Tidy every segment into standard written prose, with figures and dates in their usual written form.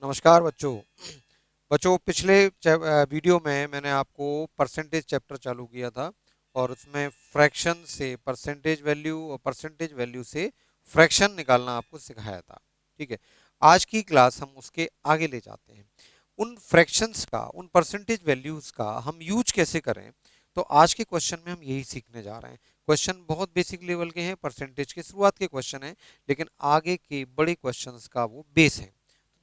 नमस्कार बच्चों। बच्चों पिछले वीडियो में मैंने आपको परसेंटेज चैप्टर चालू किया था और उसमें फ्रैक्शन से परसेंटेज वैल्यू और परसेंटेज वैल्यू से फ्रैक्शन निकालना आपको सिखाया था। ठीक है, आज की क्लास हम उसके आगे ले जाते हैं। उन फ्रैक्शंस का, उन परसेंटेज वैल्यूज का हम यूज कैसे करें, तो आज के क्वेश्चन में हम यही सीखने जा रहे हैं। क्वेश्चन बहुत बेसिक लेवल के हैं, परसेंटेज के शुरुआत के क्वेश्चन हैं, लेकिन आगे के बड़े क्वेश्चंस का वो बेस है।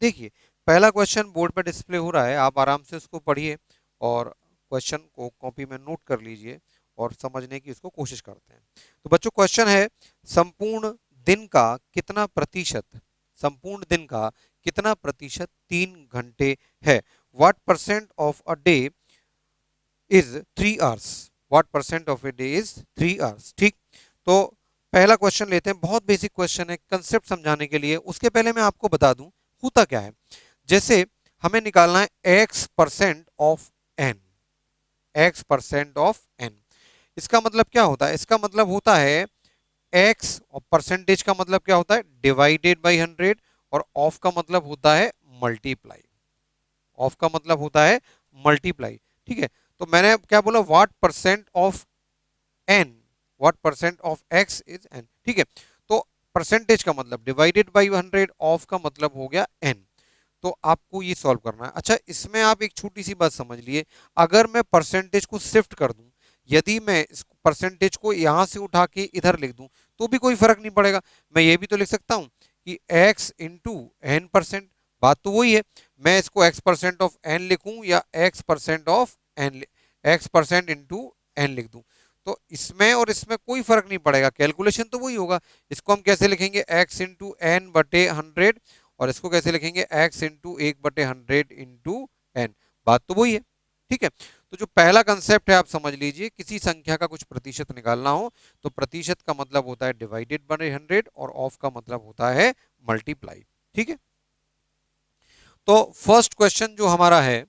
देखिए, पहला क्वेश्चन बोर्ड पर डिस्प्ले हो रहा है, आप आराम से उसको पढ़िए और क्वेश्चन को कॉपी में नोट कर लीजिए और समझने की उसको कोशिश करते हैं। तो बच्चों क्वेश्चन है, संपूर्ण दिन का कितना प्रतिशत, संपूर्ण दिन का कितना प्रतिशत 3 घंटे है। What percent of a day is 3 hours. What percent of a day is 3 hours. ठीक, तो पहला क्वेश्चन लेते हैं। बहुत बेसिक क्वेश्चन है, कंसेप्ट समझाने के लिए। उसके पहले मैं आपको बता दूं होता क्या है। जैसे हमें निकालना है X percent of N, X percent of N. इसका मतलब क्या होता है? इसका मतलब होता है एक्स, और परसेंटेज का मतलब क्या होता है? डिवाइडेड बाई 100, और ऑफ का मतलब होता है मल्टीप्लाई। ऑफ का मतलब होता है मल्टीप्लाई। ठीक है, तो मैंने क्या बोला? What percent of N, what percent of X is N. ठीक है, तो परसेंटेज का मतलब डिवाइडेड बाई 100, ऑफ का मतलब हो गया एन। तो आपको ये सॉल्व करना है। अच्छा, इसमें आप एक छोटी सी बात समझ लिए। अगर मैं परसेंटेज को शिफ्ट कर दूं, यदि मैं इस परसेंटेज को यहां से उठा के इधर लिख दूं, तो भी कोई फर्क नहीं पड़ेगा। मैं ये भी तो लिख सकता हूं कि x इंटू एन परसेंट। बात तो वही है। मैं इसको x परसेंट ऑफ एन लिखूं या x percent of N, x percent into N लिख दूं, तो इसमें और इसमें कोई फर्क नहीं पड़ेगा, कैलकुलेशन तो वही होगा। इसको हम कैसे लिखेंगे? x इंटू एन बटे 100, और इसको कैसे लिखेंगे? x into 1/100 into N. बात तो वही है। ठीक है, तो जो पहला कंसेप्ट है आप समझ लीजिए, किसी संख्या का कुछ प्रतिशत निकालना हो तो प्रतिशत का मतलब होता है डिवाइडेड बाय 100, और ऑफ का मतलब होता है मल्टीप्लाई। ठीक है, तो फर्स्ट क्वेश्चन जो हमारा है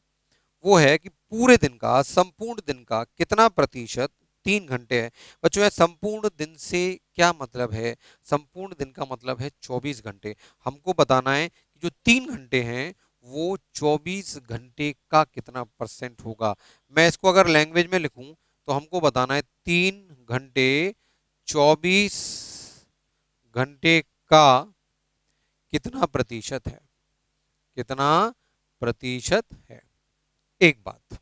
वो है कि पूरे दिन का, संपूर्ण दिन का कितना प्रतिशत 3 घंटे है। बच्चों यह संपूर्ण दिन से क्या मतलब है? संपूर्ण दिन का मतलब है 24 घंटे। हमको बताना है कि जो 3 घंटे हैं वो 24 घंटे का कितना परसेंट होगा। मैं इसको अगर लैंग्वेज में लिखूं तो हमको बताना है 3 घंटे 24 घंटे का कितना प्रतिशत है, कितना प्रतिशत है। एक बात,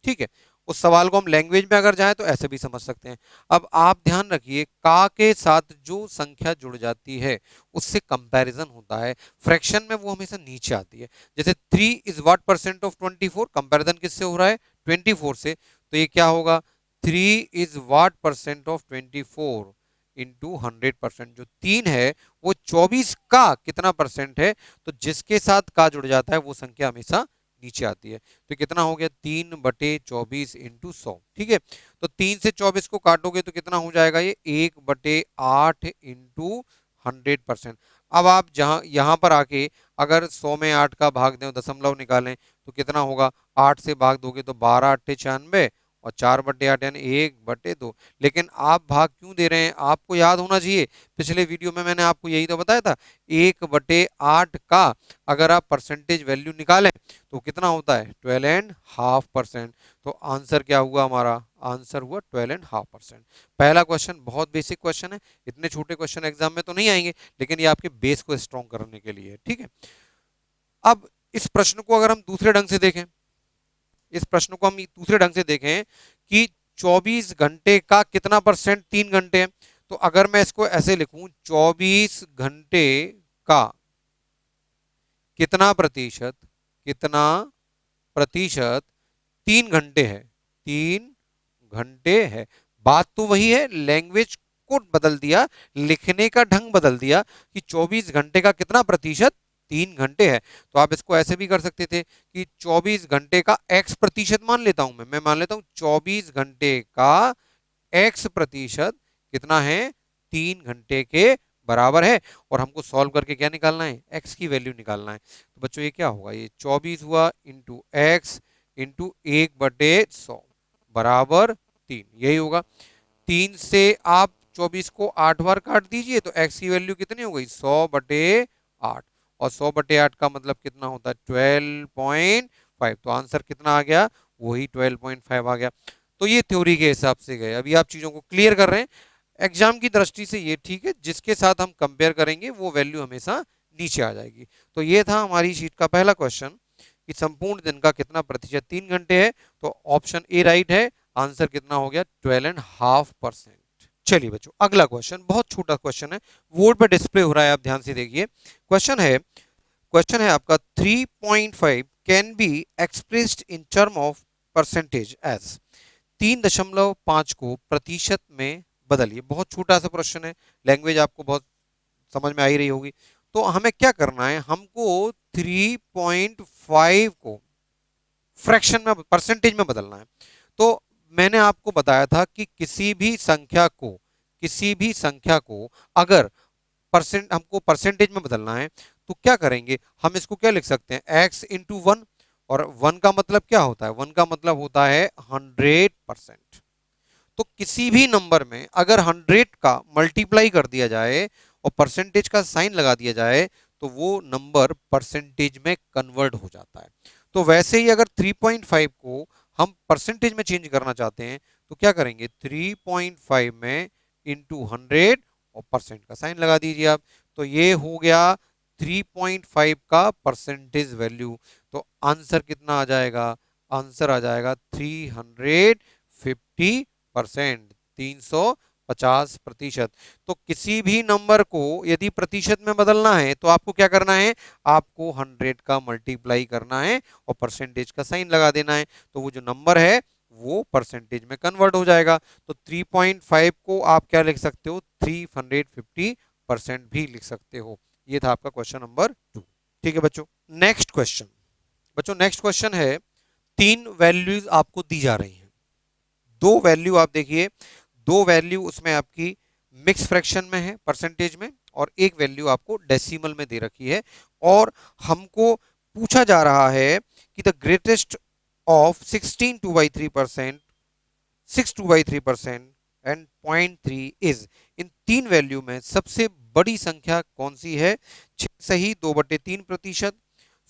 ठीक है। उस सवाल को हम लैंग्वेज में अगर जाएं तो ऐसे भी समझ सकते हैं। अब आप ध्यान रखिए, का के साथ जो संख्या जुड़ जाती है उससे कंपैरिजन होता है। फ्रैक्शन में वो हमेशा नीचे आती है। जैसे 3 is what percent of 24, comparison किससे हो रहा है? 24 से। तो ये क्या होगा? 3 is what percent of 24 into 100%। जो 3 है वो 24 का कितना परसेंट है? तो जिसके साथ का जुड़ जाता है वो संख्या हमेशा नीचे आती है। तो कितना हो गया? 3/24 इंटू 100। ठीक है, तो 3 से 24 को काटोगे तो कितना हो जाएगा? ये 1/8 इंटू 100%। अब आप जहां यहां पर आके अगर 100 में 8 का भाग दें, दशमलव निकालें, तो कितना होगा? 8 से भाग दोगे तो 12×8 = 96, और 4/8 यानी 1/2। लेकिन आप भाग क्यों दे रहे हैं? आपको याद होना चाहिए, पिछले वीडियो में मैंने आपको यही तो बताया था। 1/8 का अगर आप परसेंटेज वैल्यू निकालें तो कितना होता है? 12.5%। तो आंसर क्या हुआ हमारा? आंसर हुआ 12.5%। पहला क्वेश्चन बहुत बेसिक क्वेश्चन है, इतने छोटे क्वेश्चन एग्जाम में तो नहीं आएंगे, लेकिन ये आपके बेस को स्ट्रॉन्ग करने के लिए है। ठीक है, अब इस प्रश्न को अगर हम दूसरे ढंग से देखें, इस प्रश्न को हम दूसरे ढंग से देखें कि 24 घंटे का कितना परसेंट 3 घंटे है, तो अगर मैं इसको ऐसे लिखूं, 24 घंटे का कितना प्रतिशत, कितना प्रतिशत 3 घंटे है, 3 घंटे है। बात तो वही है, लैंग्वेज को बदल दिया, लिखने का ढंग बदल दिया कि 24 घंटे का कितना प्रतिशत 3 घंटे है। तो आप इसको ऐसे भी कर सकते थे कि 24 घंटे का x प्रतिशत मान लेता हूं, मैं मान लेता हूं 24 घंटे का x प्रतिशत कितना है? 3 घंटे के बराबर है। और हमको सॉल्व करके क्या निकालना है? x की वैल्यू निकालना है। तो बच्चों ये क्या होगा? ये 24 हुआ इंटू एक्स इंटू 1/100 बराबर 3, यही होगा। 3 से आप 24 को 8 बार काट दीजिए तो x की वैल्यू कितनी हो गई? 100/8। और 100/8 का मतलब कितना होता है 12.5। तो आंसर कितना आ गया, वही 12.5 आ गया। तो ये थ्योरी के हिसाब से गए। अभी आप चीजों को क्लियर कर रहे हैं, एग्जाम की दृष्टि से ये ठीक है, जिसके साथ हम कंपेयर करेंगे वो वैल्यू हमेशा नीचे आ जाएगी। तो ये था हमारी शीट का पहला क्वेश्चन कि संपूर्ण दिन का कितना प्रतिशत 3 घंटे है। तो ऑप्शन ए राइट है, आंसर कितना हो गया 12.5%। चलिए बच्चों, अगला क्वेश्चन बहुत छोटा क्वेश्चन है, बोर्ड पे डिस्प्ले हो रहा है, आप ध्यान से देखिए। क्वेश्चन है आपका 3.5 can be expressed in term of percentage as. 3.5 को प्रतिशत में बदलिए। बहुत छोटा सा क्वेश्चन है, लैंग्वेज आपको बहुत समझ में आ ही रही होगी। तो हमें क्या करना है, हमको 3.5 को फ्रैक्शन में, परसेंटेज में बदलना है। तो मैंने आपको बताया था कि किसी भी संख्या को अगर हमको परसेंटेज में बदलना है तो क्या करेंगे, हम इसको क्या लिख सकते हैं x/1। और 1 का मतलब क्या होता है, 1 का मतलब होता है 100%। तो किसी भी नंबर में अगर 100 का मल्टीप्लाई कर दिया जाए और परसेंटेज का साइन लगा दिया जाए तो वो नंबर परसेंटेज में कन्वर्ट हो जाता है। तो वैसे ही अगर 3.5 को हम परसेंटेज में चेंज करना चाहते हैं तो क्या करेंगे, 3.5 में इंटू 100 और परसेंट का साइन लगा दीजिए आप। तो ये हो गया 3.5 का परसेंटेज वैल्यू। तो आंसर कितना आ जाएगा, आंसर आ जाएगा 350%, 350%। तो किसी भी नंबर को यदि प्रतिशत में बदलना है तो आपको क्या करना है, आपको 100 का मल्टीप्लाई करना है और परसेंटेज का साइन लगा देना है। तो वो जो नंबर है वो परसेंटेज में कन्वर्ट हो जाएगा। तो 3.5 को आप क्या लिख सकते हो, 350% भी लिख सकते हो। ये था आपका क्वेश्चन नंबर 2। ठीक है बच्चों, नेक्स्ट क्वेश्चन है, 3 वैल्यूज आपको दी जा रही हैं। 2 वैल्यू आप देखिए, 2 वैल्यू उसमें आपकी मिक्स फ्रैक्शन में है परसेंटेज में, और एक वैल्यू आपको डेसिमल में दे रखी है। और हमको पूछा जा रहा है कि the greatest of 16 2/3%, 6 2/3% and 0.3 is. In 3 value में सबसे बड़ी संख्या कौन सी है, 6 सही 2/3%,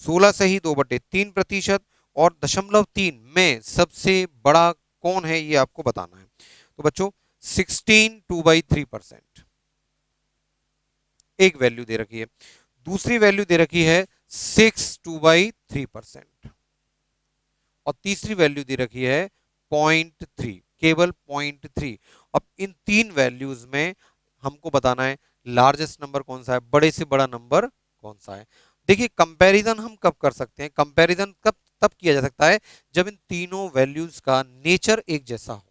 16 सही 2/3% और 0.3 में सबसे बड़ा कौन है, ये आपको बताना है। तो बच्चों 16 2/3% एक वैल्यू दे रखी है, दूसरी वैल्यू दे रखी है 6 2/3% और तीसरी वैल्यू दे रखी है 0.3, केवल 0.3। अब इन 3 वैल्यूज में हमको बताना है लार्जेस्ट नंबर कौन सा है, बड़े से बड़ा नंबर कौन सा है। देखिए कंपैरिजन हम कब कर सकते हैं, कंपैरिजन कब तब किया जा सकता है जब इन तीनों वैल्यूज का नेचर एक जैसा हो।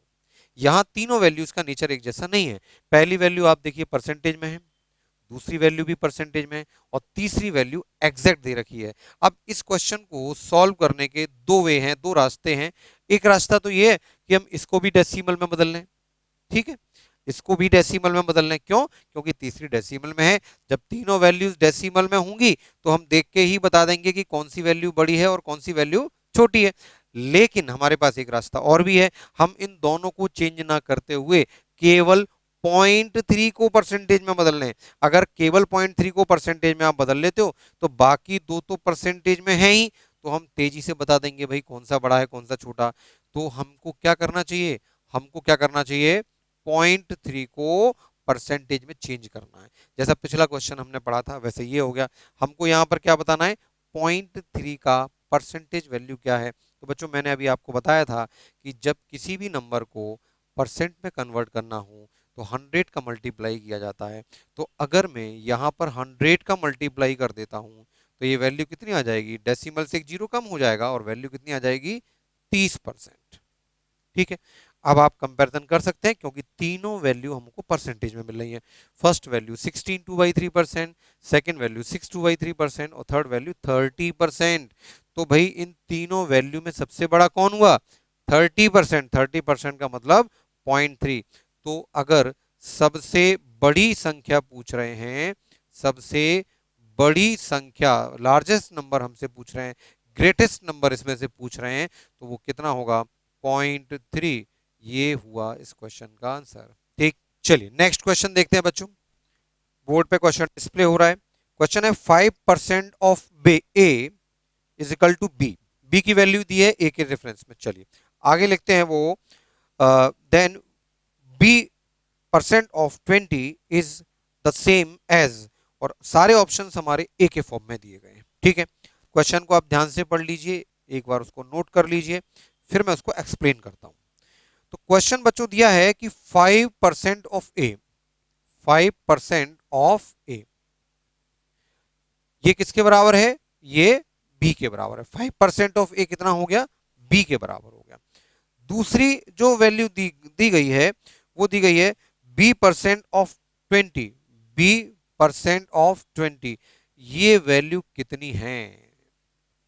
यहां तीनों वैल्यूज का नेचर एक जैसा नहीं है। पहली वैल्यू आप देखिए परसेंटेज में है, दूसरी वैल्यू भी परसेंटेज में और तीसरी वैल्यू एग्जैक्ट दे रखी है। अब इस क्वेश्चन को सॉल्व करने के 2 वे हैं, 2 रास्ते हैं। एक रास्ता तो ये है कि हम इसको भी डेसिमल में बदल लें, ठीक है, इसको भी डेसिमल में बदल लें। क्यों, क्योंकि तीसरी डेसिमल में है। जब तीनों वैल्यूज डेसिमल में होंगी तो हम देख के ही बता देंगे कि कौन सी वैल्यू बड़ी है और कौन सी वैल्यू छोटी है। लेकिन हमारे पास एक रास्ता और भी है, हम इन दोनों को चेंज ना करते हुए केवल 0.3 को परसेंटेज में बदल लें। अगर केवल 0.3 को परसेंटेज में आप बदल लेते हो तो बाकी 2 तो परसेंटेज में है ही, तो हम तेजी से बता देंगे भाई कौन सा बड़ा है कौन सा छोटा। तो हमको क्या करना चाहिए, 0.3 को परसेंटेज में चेंज करना है। जैसा पिछला क्वेश्चन हमने पढ़ा था वैसे ये हो गया। हमको यहाँ पर क्या बताना है, 0.3 का परसेंटेज वैल्यू क्या है। तो बच्चों मैंने अभी आपको बताया था कि जब किसी भी नंबर को परसेंट में कन्वर्ट करना हो तो 100 का मल्टीप्लाई किया जाता है। तो अगर मैं यहाँ पर 100 का मल्टीप्लाई कर देता हूँ तो ये वैल्यू कितनी आ जाएगी, डेसिमल से एक जीरो कम हो जाएगा और वैल्यू कितनी आ जाएगी 30%। ठीक है, अब आप कंपैरिजन कर सकते हैं क्योंकि तीनों वैल्यू हमको परसेंटेज में मिल रही है। फर्स्ट वैल्यू 16 2/3%, सेकेंड वैल्यू 6 2/3% और थर्ड वैल्यू 30%। तो भाई इन तीनों वैल्यू में सबसे बड़ा कौन हुआ, 30%। 30% का मतलब 0.3। तो अगर सबसे बड़ी संख्या पूछ रहे हैं, सबसे बड़ी संख्या, लार्जेस्ट नंबर हमसे पूछ रहे हैं, ग्रेटेस्ट नंबर इसमें से पूछ रहे हैं, तो वो कितना होगा 0.3। ये हुआ इस क्वेश्चन का आंसर। ठीक, चलिए नेक्स्ट क्वेश्चन देखते हैं बच्चों। बोर्ड पे क्वेश्चन डिस्प्ले हो रहा है। क्वेश्चन है 5% of A is equal to B. B की वैल्यू दी है ए के रेफरेंस में। चलिए आगे लिखते हैं वो, then B percent of 20 is the same as, और सारे ऑप्शंस हमारे ए के फॉर्म में दिए गए हैं। ठीक है, क्वेश्चन को आप ध्यान से पढ़ लीजिए, एक बार उसको नोट कर लीजिए, फिर मैं उसको एक्सप्लेन करता हूं। तो क्वेश्चन बच्चों दिया है कि 5% ऑफ ए, 5% ऑफ ए, ये किसके बराबर है? ये बी के बराबर है। 5% ऑफ ए कितना हो गया? बी के बराबर हो गया। दूसरी जो वैल्यू दी गई है वो दी गई है B percent of 20, B percent of 20, ये वैल्यू कितनी है?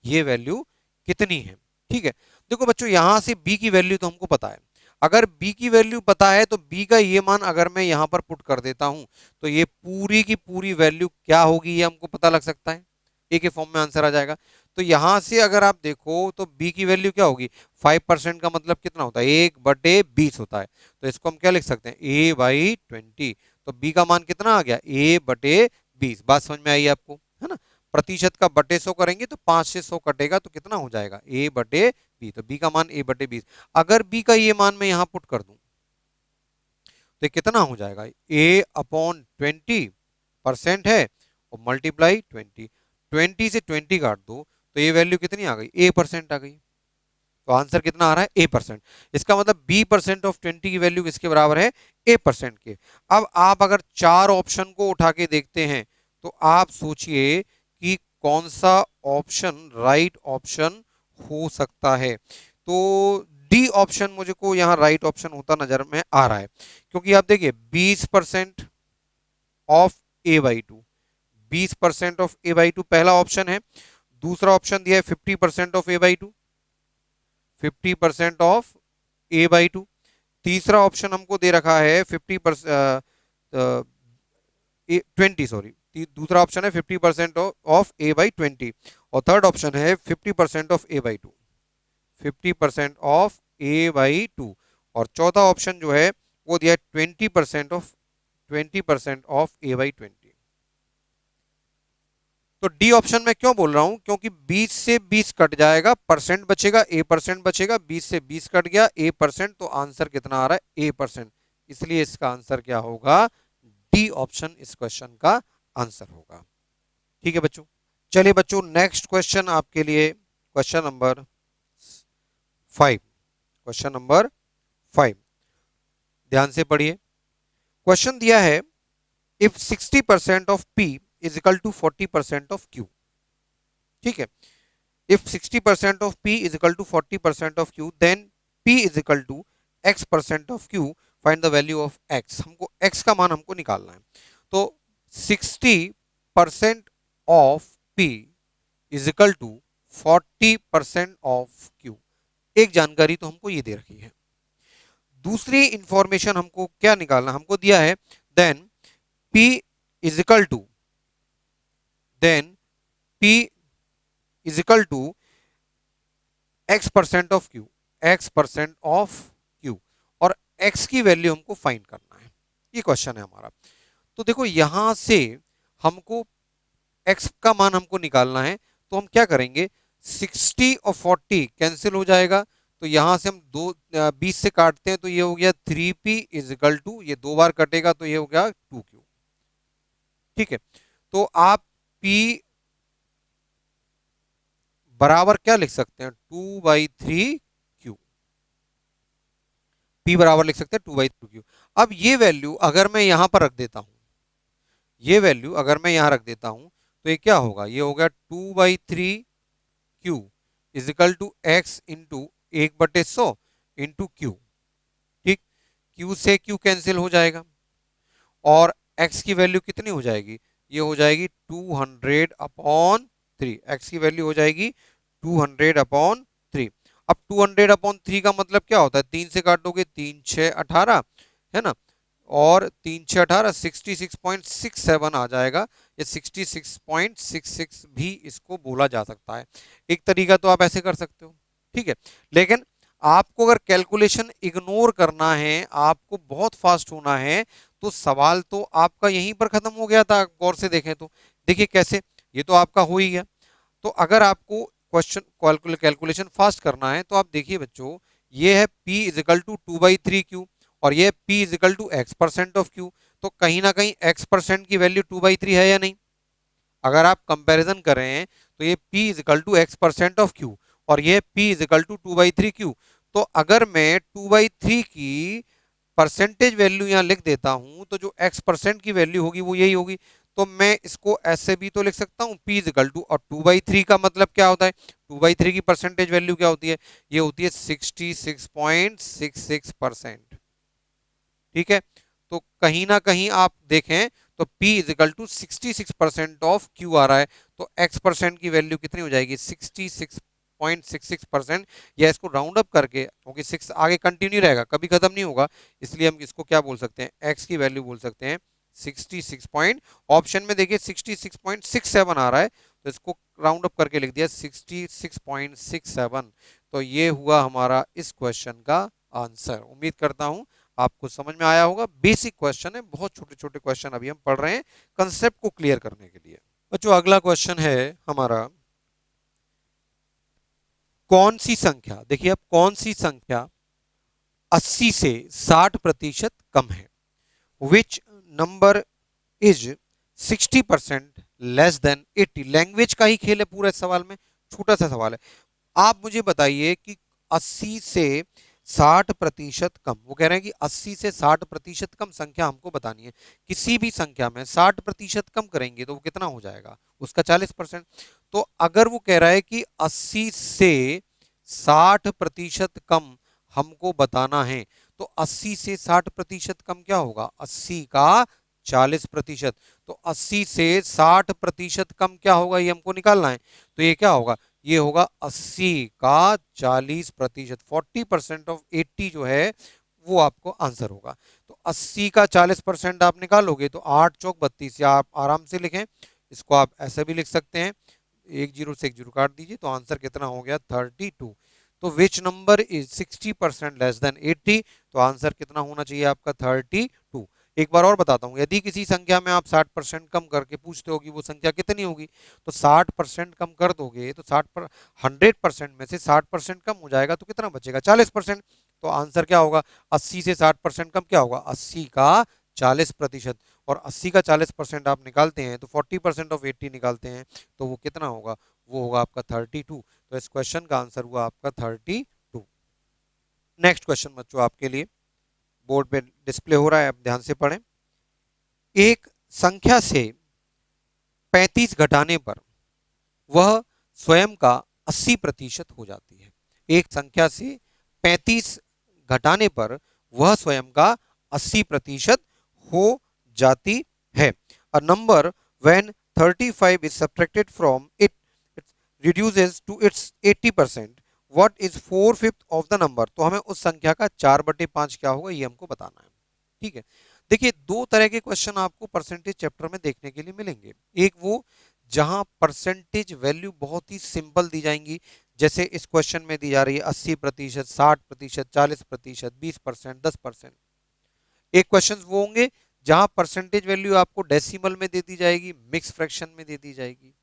ये वैल्यू कितनी है? ठीक है, देखो बच्चों यहां से बी की वैल्यू तो हमको पता है। अगर बी की वैल्यू पता है तो बी का ये मान अगर मैं यहां पर पुट कर देता हूं तो ये पूरी की पूरी वैल्यू क्या होगी ये हमको पता लग सकता है, ए के फॉर्म में आंसर आ जाएगा। तो यहां से अगर आप देखो तो बी की वैल्यू क्या होगी? 5% का मतलब कितना होता है? 1/20 होता है। तो इसको हम क्या लिख सकते हैं? a/20। तो बी का मान कितना आ गया? a/20। बात समझ में आई आपको, है ना? प्रतिशत का बटे 100 करेंगे तो 5 से 100 कटेगा तो कितना हो जाएगा? a/b। तो बी का मान a/20। अगर बी का ये मान मैं यहां पुट कर दूं तो ये कितना हो जाएगा? a/20% है और मल्टीप्लाई 20, 20 से 20 काट दो तो ये वैल्यू कितनी आ गई? a% आ गई। तो आंसर कितना आ रहा है? a%। इसका मतलब b% ऑफ 20 की वैल्यू किसके बराबर है? a% के। अब आप अगर चार ऑप्शन को उठा के देखते हैं तो आप सोचिए कि कौन सा ऑप्शन राइट ऑप्शन हो सकता है। तो डी ऑप्शन मुझे को यहाँ राइट ऑप्शन होता नजर में आ रहा है, क्योंकि आप देखिए 20% ऑफ a/2, 20% ऑफ a/2 पहला ऑप्शन है। दूसरा ऑप्शन दिया है 50% ऑफ a/2, 50% ऑफ a/2। तीसरा ऑप्शन हमको दे रखा है 50% 20, सॉरी, दूसरा ऑप्शन है 50% ऑफ a/20, और थर्ड ऑप्शन है 50% ऑफ a/2, 50% ऑफ a/2, और चौथा ऑप्शन जो है वो दिया है 20% ऑफ a/20। तो डी ऑप्शन में क्यों बोल रहा हूं? क्योंकि 20 से 20 कट जाएगा, परसेंट बचेगा, a% बचेगा, 20 से 20 कट गया a%, तो आंसर कितना आ रहा है? a%। इसलिए इसका आंसर क्या होगा? डी ऑप्शन इस क्वेश्चन का आंसर होगा। ठीक है बच्चों, चलिए बच्चों नेक्स्ट क्वेश्चन आपके लिए, क्वेश्चन नंबर 5, क्वेश्चन नंबर 5, ध्यान से पढ़िए। क्वेश्चन दिया है if 60% of p is equal to 40% of q। ठीक है, if 60% of p is equal to 40% of q, then p is equal to x% of q, find the value of x। हमको x का मान हमको निकालना है। तो 60% of p is equal to 40% of q, एक जानकारी तो हमको ये दे रखी है। दूसरी इंफॉर्मेशन हमको क्या निकालना? हमको दिया है then p is equal to, then p is equal to x% of q, x% of q, और x की वैल्यू हमको फाइंड करना है। ये क्वेश्चन है हमारा। तो देखो यहां से हमको x का मान हमको निकालना है, तो हम क्या करेंगे? 60 और 40 कैंसिल हो जाएगा, तो यहां से हम 20 से काटते हैं तो ये हो गया 3p इज इक्वल टू, ये दो बार कटेगा तो ये हो गया 2q। ठीक है, तो आप p बराबर क्या लिख सकते हैं? 2/3q। p बराबर लिख सकते हैं 2/3q। अब ये वैल्यू अगर मैं यहां पर रख देता हूं, ये वैल्यू अगर मैं यहां रख देता हूं तो ये क्या होगा? ये हो गया 2/3q is equal to x into 1/100 into q। ठीक, q से q कैंसिल हो जाएगा और x की वैल्यू कितनी हो जाएगी? ये हो जाएगी 200/3। x की वैल्यू हो जाएगी 200/3। अब 200/3 का मतलब क्या होता है? 3 से काटोगे 3 6 18, है ना, और 3 6 18, 66.67 आ जाएगा। ये 66.66 भी इसको बोला जा सकता है। एक तरीका तो आप ऐसे कर सकते हो, ठीक है। लेकिन आपको अगर कैलकुलेशन इग्नोर करना है, आपको बहुत फास्ट होना है, तो सवाल तो आपका यहीं पर खत्म हो गया था, गौर से देखें तो। देखिए कैसे, ये तो आपका हो ही गया। तो अगर आपको क्वेश्चन कैलकुलेशन फास्ट करना है तो आप देखिए बच्चों, ये है P is equal to 2/3 Q और ये P is equal to X percent of Q। तो कहीं ना कहीं X परसेंट की वैल्यू 2/3 है या नहीं? अगर आप कंपैरिजन कर रहे हैं तो ये P is equal to X percent of Q और ये P is equal to 2/3 Q। तो अगर मैं 2/3 की परसेंटेज वैल्यू यहां लिख देता हूं तो जो X परसेंट की वैल्यू होगी वो यही होगी। तो मैं इसको ऐसे भी तो लिख सकता हूं P इज इक्वल टू, और 2/3 का मतलब क्या होता है, 2/3 की परसेंटेज वैल्यू क्या होती है, ये होती है 66.66%। ठीक है, तो कहीं ना कहीं आप देखें तो P is equal to 66% of Q आ रहा है। तो X परसेंट की वैल्यू कितनी हो जाएगी, 66.66%। या इसको राउंड अप करके, क्योंकि 6 आगे कंटिन्यू रहेगा, कभी खत्म नहीं होगा, इसलिए हम इसको क्या बोल सकते हैं, X की वैल्यू बोल सकते हैं 66 पॉइंट, ऑप्शन में देखिए 66.67 आ रहा है, तो इसको राउंड अप करके लिख दिया 66.67। तो ये हुआ हमारा इस क्वेश्चन का आंसर। उम्मीद करता हूं आपको समझ में आया होगा। बेसिक क्वेश्चन है, बहुत छोटे छोटे क्वेश्चन अभी हम पढ़ रहे हैं कंसेप्ट को क्लियर करने के लिए। बच्चों अगला क्वेश्चन है हमारा, कौन सी संख्या, देखिए अब कौन सी संख्या 80 से 60% कम है, which number is 60% less than 80। Language का ही खेल है पूरे सवाल में, छोटा सा सवाल है। आप मुझे बताइए कि 80 से 60% कम, वो कह रहे हैं कि 80 से 60% कम संख्या हमको बतानी है। किसी भी संख्या में 60% कम करेंगे तो वो कितना हो जाएगा, उसका 40%। तो अगर वो कह रहा है कि 80 से 60% कम हमको बताना है, तो 80 से 60% कम क्या होगा, 80 का 40%। तो 80 से 60% कम क्या होगा, ये हमको निकालना है। तो ये क्या होगा, ये होगा 80 का 40%। 40% ऑफ 80 जो है वो आपको आंसर होगा। तो 80 का 40% आप निकालोगे तो 8 चौक 32, या आप आराम से लिखें, इसको आप ऐसे भी लिख सकते हैं, एक जीरो से एक जीरो काट दीजिए, तो आंसर कितना हो गया 32। तो which number is 60% less than 80, तो आंसर कितना होना चाहिए आपका 32। एक बार और बताता हूं, यदि किसी संख्या में आप 60% कम करके पूछते हो कि वो संख्या कितनी होगी, तो 60% कम कर दोगे तो 100% में से 60% कम हो जाएगा, तो कितना बचेगा 40%। तो आंसर क्या होगा, 80 से 60% कम क्या होगा, 80 का 40%। और 80 का 40% आप निकालते हैं तो 40% ऑफ 80 निकालते हैं, तो वो कितना होगा, वो होगा आपका 32। तो इस क्वेश्चन का आंसर हुआ आपका 32। नेक्स्ट क्वेश्चन बच्चों आपके लिए बोर्ड पे डिस्प्ले हो रहा है, आप ध्यान से पढ़ें। एक संख्या से 35 घटाने पर वह स्वयं का 80% हो जाती है। एक संख्या से 35 घटाने पर वह स्वयं का 80% हो जाती है। A number when 35 is subtracted from it, it reduces to its 80%. What is 4/5 of the number. तो हमें उस संख्या का 4/5 क्या होगा ये हमको बताना है। ठीक है, देखिए दो तरह के क्वेश्चन आपको परसेंटेज चैप्टर में देखने के लिए मिलेंगे। एक वो जहां परसेंटेज वैल्यू बहुत ही सिंपल दी जाएंगी, जैसे इस क्वेश्चन में दी जा रही है 80%, 60%, 40%, 20%, 10%। एक क्वेश्चन वो होंगे जहां परसेंटेज वैल्यू आपको डेसिमल में दे दी जाएगी, मिक्स फ्रैक्शन में दे दी जाएगी।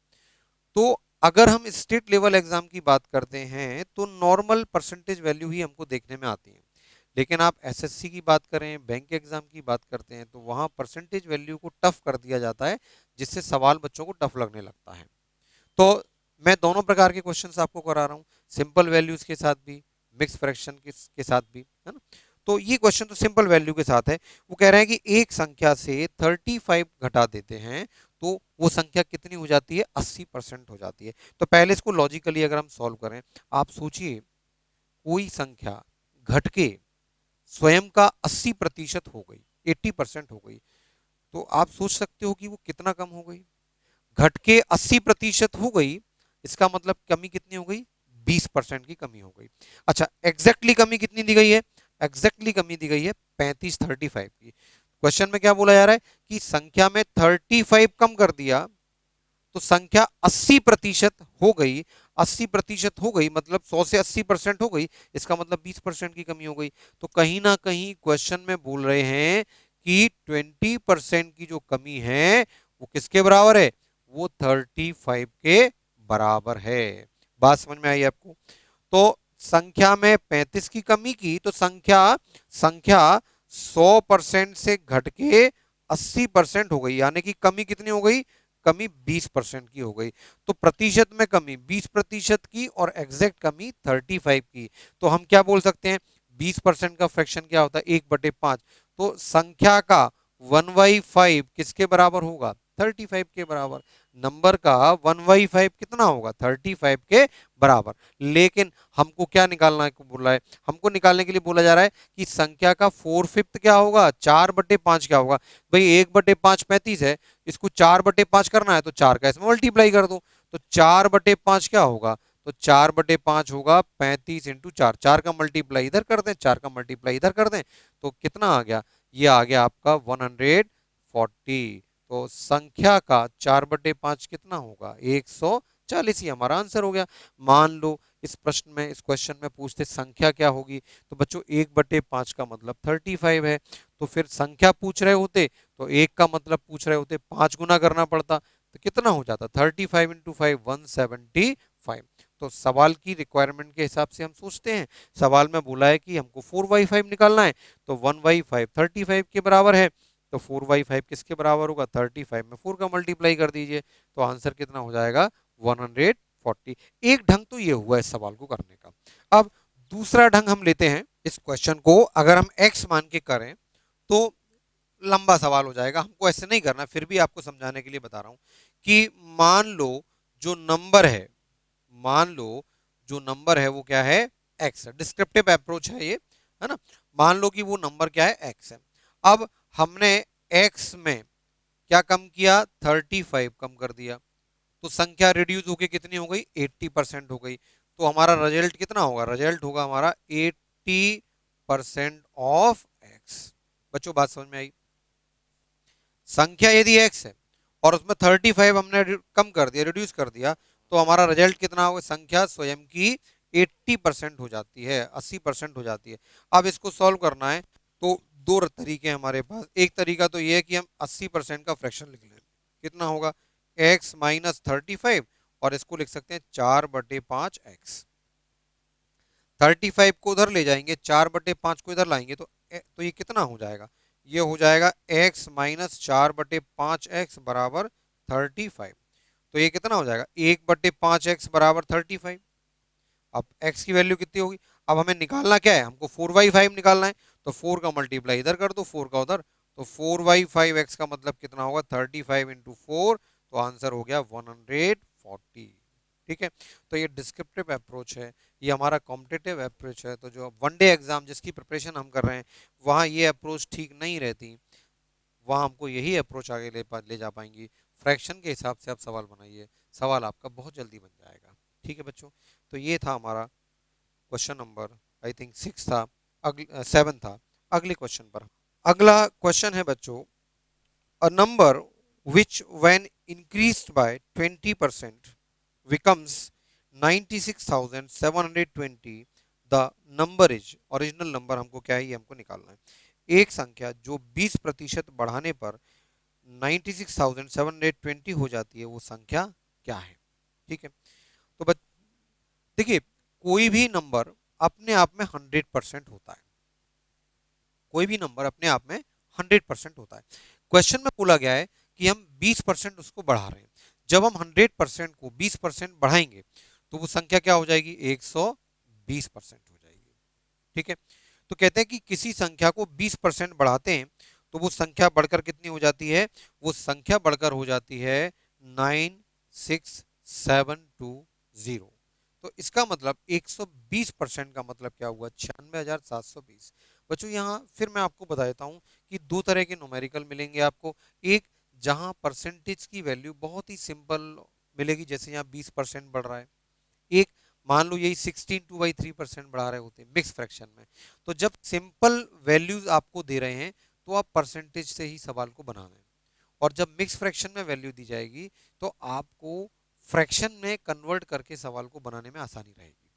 तो अगर हम स्टेट लेवल एग्जाम की बात करते हैं तो नॉर्मल परसेंटेज वैल्यू ही हमको देखने में आती है। लेकिन आप एसएससी की बात करें, बैंक एग्जाम की बात करते हैं, तो वहां परसेंटेज वैल्यू को टफ कर दिया जाता है, जिससे सवाल बच्चों को टफ लगने लगता है। तो मैं दोनों प्रकार के क्वेश्चंस आपको करा रहा हूँ, सिंपल वैल्यूज के साथ भी, मिक्स फ्रैक्शन के साथ भी, है ना। तो ये क्वेश्चन तो सिंपल वैल्यू के साथ है। वो कह रहे हैं कि एक संख्या से 35 घटा देते हैं तो वो संख्या कितनी हो जाती है, 80% हो जाती है। तो पहले इसको लॉजिकली अगर हम सॉल्व करें, आप सोचिए कोई संख्या घट के स्वयं का 80% हो गई, 80% हो गई, तो आप सोच सकते हो कि वो कितना कम हो गई। घट के 80% हो गई, इसका मतलब कमी कितनी हो गई, 20% की कमी हो गई। अच्छा एग्जैक्टली कमी कितनी दी गई है, एग्जैक्टली कमी दी गई है 35 की। क्वेश्चन में क्या बोला जा रहा है कि संख्या में 35 कम कर दिया तो संख्या 80% हो गई। 80% हो गई मतलब 100 से 80% हो गई, इसका मतलब 20% की कमी हो गई। तो कहीं ना कहीं क्वेश्चन में बोल रहे हैं कि 20% की जो कमी है वो किसके बराबर है, वो 35 के बराबर है। बात समझ में आई आपको? तो संख्या में 35 की कमी की तो संख्या संख्या 100% से घट के 80% हो गई, यानी कि कमी कितनी हो गई? कमी 20% की हो गई। तो प्रतिशत में कमी 20% की और एग्जैक्ट कमी 35 की। तो हम क्या बोल सकते हैं? 20% का फ्रैक्शन क्या होता है? 1/5। तो संख्या का 1/5 किसके बराबर होगा? 35 के बराबर। नंबर का 1/5 कितना होगा? 35 के बराबर। लेकिन हमको क्या निकालना को बोला है? हमको निकालने के लिए बोला जा रहा है कि संख्या का 4/5 क्या होगा? 4/5 क्या होगा? भाई 1/5 35 है, इसको 4/5 करना है तो 4 का इसमें मल्टीप्लाई कर दो। तो 4/5 क्या होगा? तो 4/5 होगा 35 इंटू 4। 4 का मल्टीप्लाई इधर कर दें, 4 का मल्टीप्लाई इधर कर दें, तो कितना आ गया? ये आ गया आपका 140। तो संख्या का 4/5 कितना होगा? 140 ही हमारा आंसर हो गया। मान लो इस प्रश्न में, इस क्वेश्चन में पूछते संख्या क्या होगी, तो बच्चों 1/5 का मतलब 35 है। तो फिर संख्या पूछ रहे होते तो 1 का मतलब पूछ रहे होते, 5 गुना करना पड़ता, तो कितना हो जाता? 35 इंटू 5 175। तो सवाल की रिक्वायरमेंट के हिसाब से हम सोचते हैं। सवाल में बोला है कि हमको 4/5 निकालना है, तो 1/5 35 के बराबर है। तो 4/5 किसके बराबर होगा? 35 में 4 का मल्टीप्लाई कर दीजिए, तो आंसर कितना हो जाएगा? 140। एक ढंग तो ये हुआ इस सवाल को करने का। अब दूसरा ढंग हम लेते हैं इस क्वेश्चन को, अगर हम x मान के करें तो लंबा सवाल हो जाएगा, हमको ऐसे नहीं करना, फिर भी आपको समझाने के लिए बता रहा हूं कि मान लो जो नंबर है, मान लो जो नंबर है वो क्या है? x है। डिस्क्रिप्टिव अप्रोच है ये, है ना? मान लो कि वो नंबर क्या है? x है। अब हमने x में क्या कम किया? 35 कम कर दिया, तो संख्या रिड्यूस होके कितनी हो गई? 80% हो गई। तो हमारा रिजल्ट कितना होगा? रिजल्ट होगा हमारा 80% ऑफ x। बच्चों बात समझ में आई? संख्या यदि x है और उसमें 35 हमने कम कर दिया, रिड्यूस कर दिया, तो हमारा रिजल्ट कितना होगा? संख्या स्वयं की 80% हो जाती है, 80% हो जाती है। अब इसको सॉल्व करना है तो दो तरीके हैं हमारे पास। एक तरीका तो ये है कि हम 80% का फ्रैक्शन लिख लें, कितना होगा? x माइनस 35, और इसको लिख सकते हैं 4/5 x। 35 को उधर ले जाएंगे, 4/5 को इधर लाएंगे, तो ये कितना हो जाएगा? ये हो जाएगा x माइनस 4/5 x बराबर 35। तो ये कितना हो जाएगा? 1/5 x बराबर 35। अब x की वैल्यू कितनी होगी? अब हमें निकालना क्या है? हमको 4/5 निकालना है, तो 4 का मल्टीप्लाई इधर कर दो, 4 का उधर, तो 4/5 x का मतलब कितना होगा? 35 इंटू 4, तो आंसर हो गया 140। ठीक है? तो ये डिस्क्रिप्टिव अप्रोच है, ये हमारा कॉम्पिटिटिव अप्रोच है। तो जो वनडे एग्जाम जिसकी प्रिपरेशन हम कर रहे हैं, वहाँ ये अप्रोच ठीक नहीं रहती, वहाँ हमको यही अप्रोच आगे ले जा पाएंगी। फ्रैक्शन के हिसाब से आप सवाल बनाइए, सवाल आपका बहुत जल्दी बन जाएगा। ठीक है बच्चों? तो ये था हमारा क्वेश्चन नंबर, आई थिंक 6 था, 7 था। अगले क्वेश्चन पर, अगला क्वेश्चन है बच्चों, a number which when increased by 20% becomes 96,720, the number is, original number हमको क्या है? ये हमको निकालना है। एक संख्या जो 20% बढ़ाने पर 96,720 हो जाती है, वो संख्या क्या है? ठीक है? तो देखिए, कोई भी नंबर अपने आप में 100% होता है, कोई भी नंबर अपने आप में 100% होता है। क्वेश्चन में बोला गया है कि हम 20% उसको बढ़ा रहे हैं। जब हम 100% को 20% बढ़ाएंगे तो वो संख्या क्या हो जाएगी? 120% हो जाएगी। ठीक है? तो कहते हैं कि किसी संख्या को 20% बढ़ाते हैं तो वो संख्या बढ़कर कितनी हो जाती है? वो संख्या बढ़कर हो जाती है 96720। तो इसका मतलब 120% का मतलब क्या हुआ? 96,720। बच्चों यहाँ फिर मैं आपको बता देता हूँ कि दो तरह के न्यूमेरिकल मिलेंगे आपको। एक जहाँ परसेंटेज की वैल्यू बहुत ही सिंपल मिलेगी, जैसे यहाँ 20% बढ़ रहा है। एक मान लो यही 16/3% बढ़ा रहे होते हैं मिक्स फ्रैक्शन में। तो जब सिंपल वैल्यूज आपको दे रहे हैं तो आप परसेंटेज से ही सवाल को बना रहे हैं, और जब मिक्स फ्रैक्शन में वैल्यू दी जाएगी तो आपको फ्रैक्शन में कन्वर्ट करके सवाल को बनाने में आसानी रहेगी।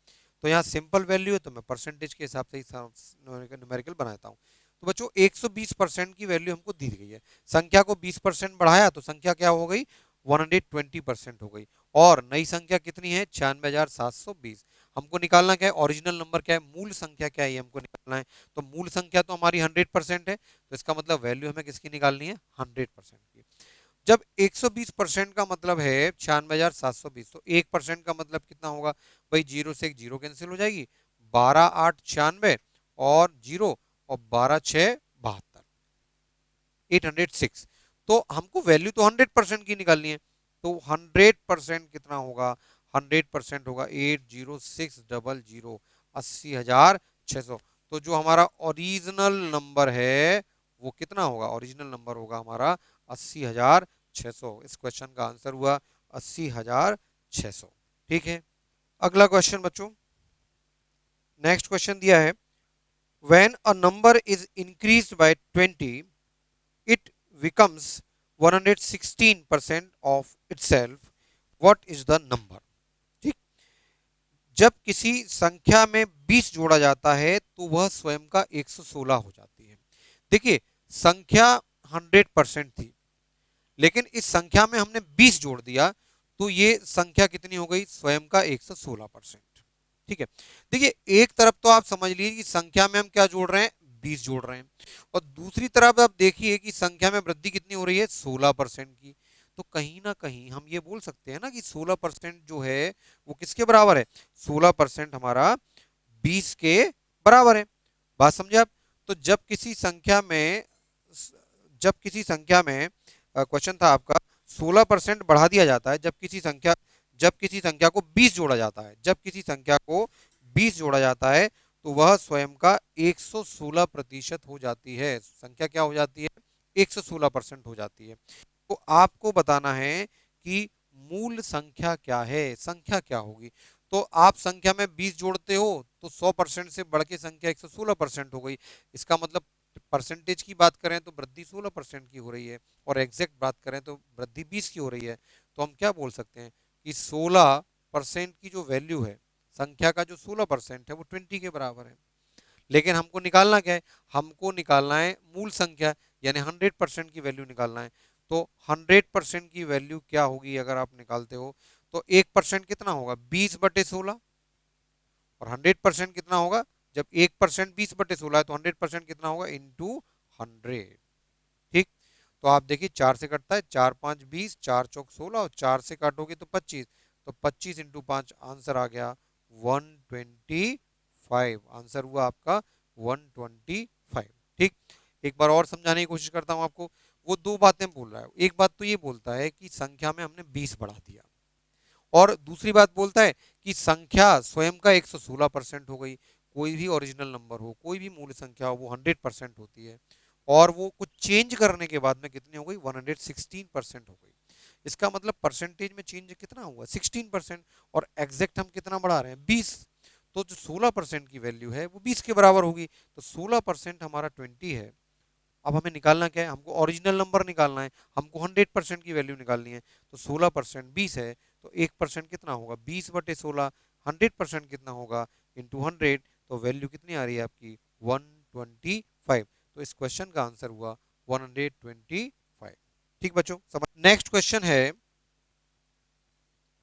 तो यहाँ सिंपल वैल्यू है तो मैं परसेंटेज के हिसाब से ही न्यूमेरिकल बनाता हूँ। तो बच्चों 120% की वैल्यू हमको दी गई है, संख्या को 20% बढ़ाया तो संख्या क्या हो गई? 120% हो गई। और नई संख्या कितनी है? 96,720। हमको निकालना क्या है? ओरिजिनल नंबर क्या है, मूल संख्या क्या है, ये हमको निकालना है। तो मूल संख्या तो हमारी 100% है, तो इसका मतलब वैल्यू हमें किसकी निकालनी है? 100% की। जब 120% का मतलब है 96,720, तो 1% का मतलब कितना होगा भाई? जीरो से एक जीरो कैंसिल हो जाएगी, 12,896 और जीरो, और 12,672, 806। तो हमको वैल्यू तो 100% की निकालनी है, तो 100% कितना होगा? 100% होगा 80600, 80,600। तो जो हमारा ओरिजिनल नंबर है वो कितना होगा? ओरिजिनल नंबर होगा हमारा 80,600। इस क्वेश्चन का आंसर हुआ 80,600। ठीक है, अगला क्वेश्चन बच्चों, नेक्स्ट क्वेश्चन दिया है, when a number is increased by 20 it becomes 116% of itself, what is the number? ठीक, जब किसी संख्या में 20 जोड़ा जाता है तो वह स्वयं का 116 हो जाती है। देखिए, संख्या 100% थी, लेकिन इस संख्या में हमने 20 जोड़ दिया, तो ये संख्या कितनी हो गई? स्वयं का 116%। ठीक है, देखिए एक तरफ तो आप समझ लीजिए कि संख्या में हम क्या जोड़ रहे हैं? 20 जोड़ रहे हैं, और दूसरी तरफ आप देखिए कि संख्या में वृद्धि कितनी हो रही है? 16% की। तो कहीं ना कहीं हम ये बोल सकते हैं ना कि 16% जो है वो किसके बराबर है? 16% हमारा 20 के बराबर है। बात समझे आप? तो जब किसी संख्या में क्वेश्चन था आपका, 16% बढ़ा दिया जाता है जब किसी संख्या को 20 जोड़ा जाता है, जब किसी संख्या को 20 जोड़ा जाता है तो वह स्वयं का 116% हो जाती है। संख्या क्या हो जाती है? 116% हो जाती है। तो आपको बताना है कि मूल संख्या क्या है, संख्या क्या होगी। तो आप संख्या में 20 जोड़ते हो तो 100% से बढ़ के संख्या 116% हो गई। इसका मतलब परसेंटेज की बात करें तो वृद्धि 16% की हो रही है, और एग्जैक्ट बात करें तो वृद्धि 20 की हो रही है। तो हम क्या बोल सकते हैं कि 16% की जो वैल्यू है, संख्या का जो 16% है वो 20 के बराबर है। लेकिन हमको निकालना क्या है? हमको निकालना है मूल संख्या, यानी 100% की वैल्यू निकालना है। तो 100% की वैल्यू क्या होगी अगर आप निकालते हो? तो 1% कितना होगा? 20/16। और 100% कितना होगा? जब 1% 20/16 है तो 100% कितना होगा? इंटू 100। ठीक, तो आप देखिए 4 से कटता है, 4 5 20, 4 चौक 16, और 4 से काटोगे तो 25। तो 25 इंटू 5, आंसर आ गया 125। आंसर हुआ आपका 125। ठीक, एक बार और समझाने की कोशिश करता हूं आपको। वो दो बातें बोल रहा है, एक बात तो ये बोलता है कि संख्या में हमने 20 बढ़ा दिया, और दूसरी बात बोलता है कि संख्या स्वयं का 116% हो गई। कोई भी ओरिजिनल नंबर हो, कोई भी मूल संख्या हो, वो 100% होती है, और वो कुछ चेंज करने के बाद में कितनी हो गई? 116% हो गई। इसका मतलब परसेंटेज में चेंज कितना हुआ? 16%। और एग्जैक्ट हम कितना बढ़ा रहे हैं? 20। तो जो 16% की वैल्यू है वो 20 के बराबर होगी। तो 16% हमारा 20 है। अब हमें निकालना क्या है? हमको ओरिजिनल नंबर निकालना है, हमको 100% की वैल्यू निकालनी है। तो 16% 20 है, तो 1% कितना होगा? 20/16। 100% कितना होगा? इंटू 100। तो वैल्यू कितनी आ रही है आपकी? 125। तो इस क्वेश्चन का आंसर हुआ 125। ठीक बच्चों, समझ। नेक्स्ट क्वेश्चन है,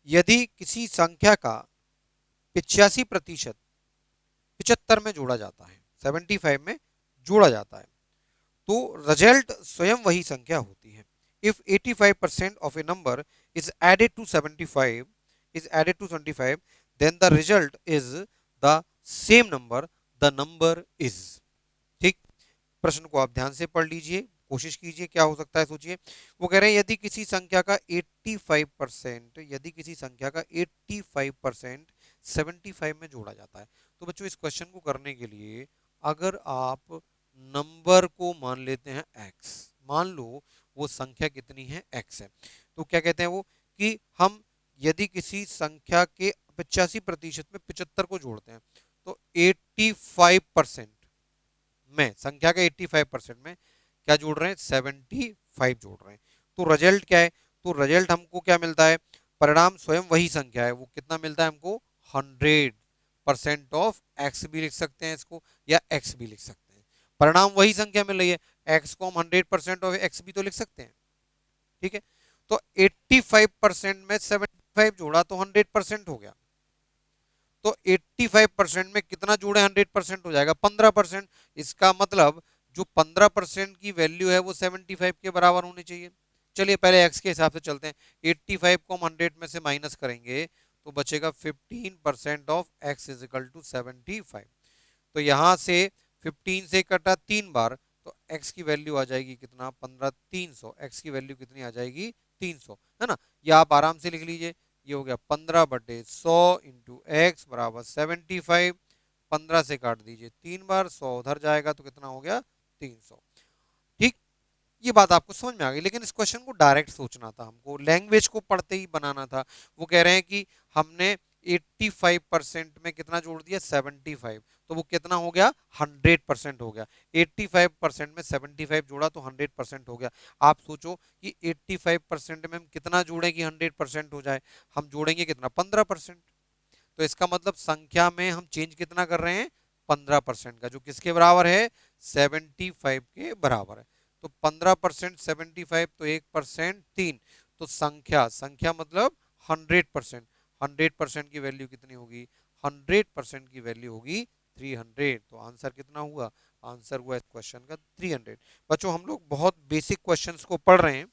यदि किसी संख्या का 85% 75 में जोड़ा जाता है, 75 में जोड़ा जाता है, तो रिजल्ट स्वयं वही संख्या होती है। If 85% of a number is added to 75 then the result is the same number, the number is. ठीक, प्रश्न को आप ध्यान से पढ़ लीजिए, कोशिश कीजिए क्या हो सकता है, सोचिए। वो कह रहे हैं यदि किसी संख्या का 85%, यदि किसी संख्या का 85% 75 में जोड़ा जाता है। तो बच्चों इस क्वेश्चन को करने के लिए अगर आप नंबर को मान लेते हैं x, मान लो वो संख्या कितनी है? x है। तो क्या कहते हैं वो कि हम यदि किसी संख्या के 85% में 75 को जोड़ते हैं, तो 85% में, संख्या के 85% में क्या जोड़ रहे हैं? 75 जोड़ रहे हैं। तो रिजल्ट क्या है? तो रिजल्ट हमको क्या मिलता है? परिणाम स्वयं वही संख्या है, वो कितना मिलता है हमको? 100% ऑफ एक्स भी लिख सकते हैं इसको, या एक्स भी लिख सकते हैं। परिणाम वही संख्या मिल रही है, एक्स को हम 100% ऑफ एक्स भी तो लिख सकते हैं। ठीक है, तो 85% में 75 जोड़ा तो 100% हो गया। तो 85% में कितना जोड़े 100% हो जाएगा 15%। इसका मतलब जो 15% की वैल्यू है वो 75 के बराबर होनी चाहिए। चलिए पहले एक्स के हिसाब से चलते हैं। 85 को हम 100 में से माइनस करेंगे तो बचेगा 15% of X is equal to 75। तो यहां से 15 से कटा 3 बार तो x की वैल्यू आ जाएगी कितना 15 300। x की वैल्यू कितनी आ जाएगी 300, है ना। ये आप आराम से लिख लीजिए। ये हो गया 15/100 इंटू एक्स बराबर 75। 15 से काट दीजिए 3 बार, 100 उधर जाएगा तो कितना हो गया 300। ठीक। ये बात आपको समझ में आ गई। लेकिन इस क्वेश्चन को डायरेक्ट सोचना था, हमको लैंग्वेज को पढ़ते ही बनाना था। वो कह रहे हैं कि हमने 85% में कितना जोड़ दिया 75, तो वो कितना हो गया 100% हो गया। 85% में 75 जोड़ा तो 100% हो गया। आप सोचो कि 85% में हम कितना जोड़ें कि 100% हो जाए। हम जोड़ेंगे कितना 15%। तो इसका मतलब संख्या में हम चेंज कितना कर रहे हैं 15% का, जो किसके बराबर है 75 के बराबर है। तो 15% 75 तो 1% 3। तो संख्या संख्या मतलब 100%। 100% की वैल्यू कितनी होगी 100% की वैल्यू होगी 300। तो आंसर कितना हुआ आंसर हुआ इस क्वेश्चन का 300। बच्चों हम लोग बहुत बेसिक क्वेश्चंस को पढ़ रहे हैं।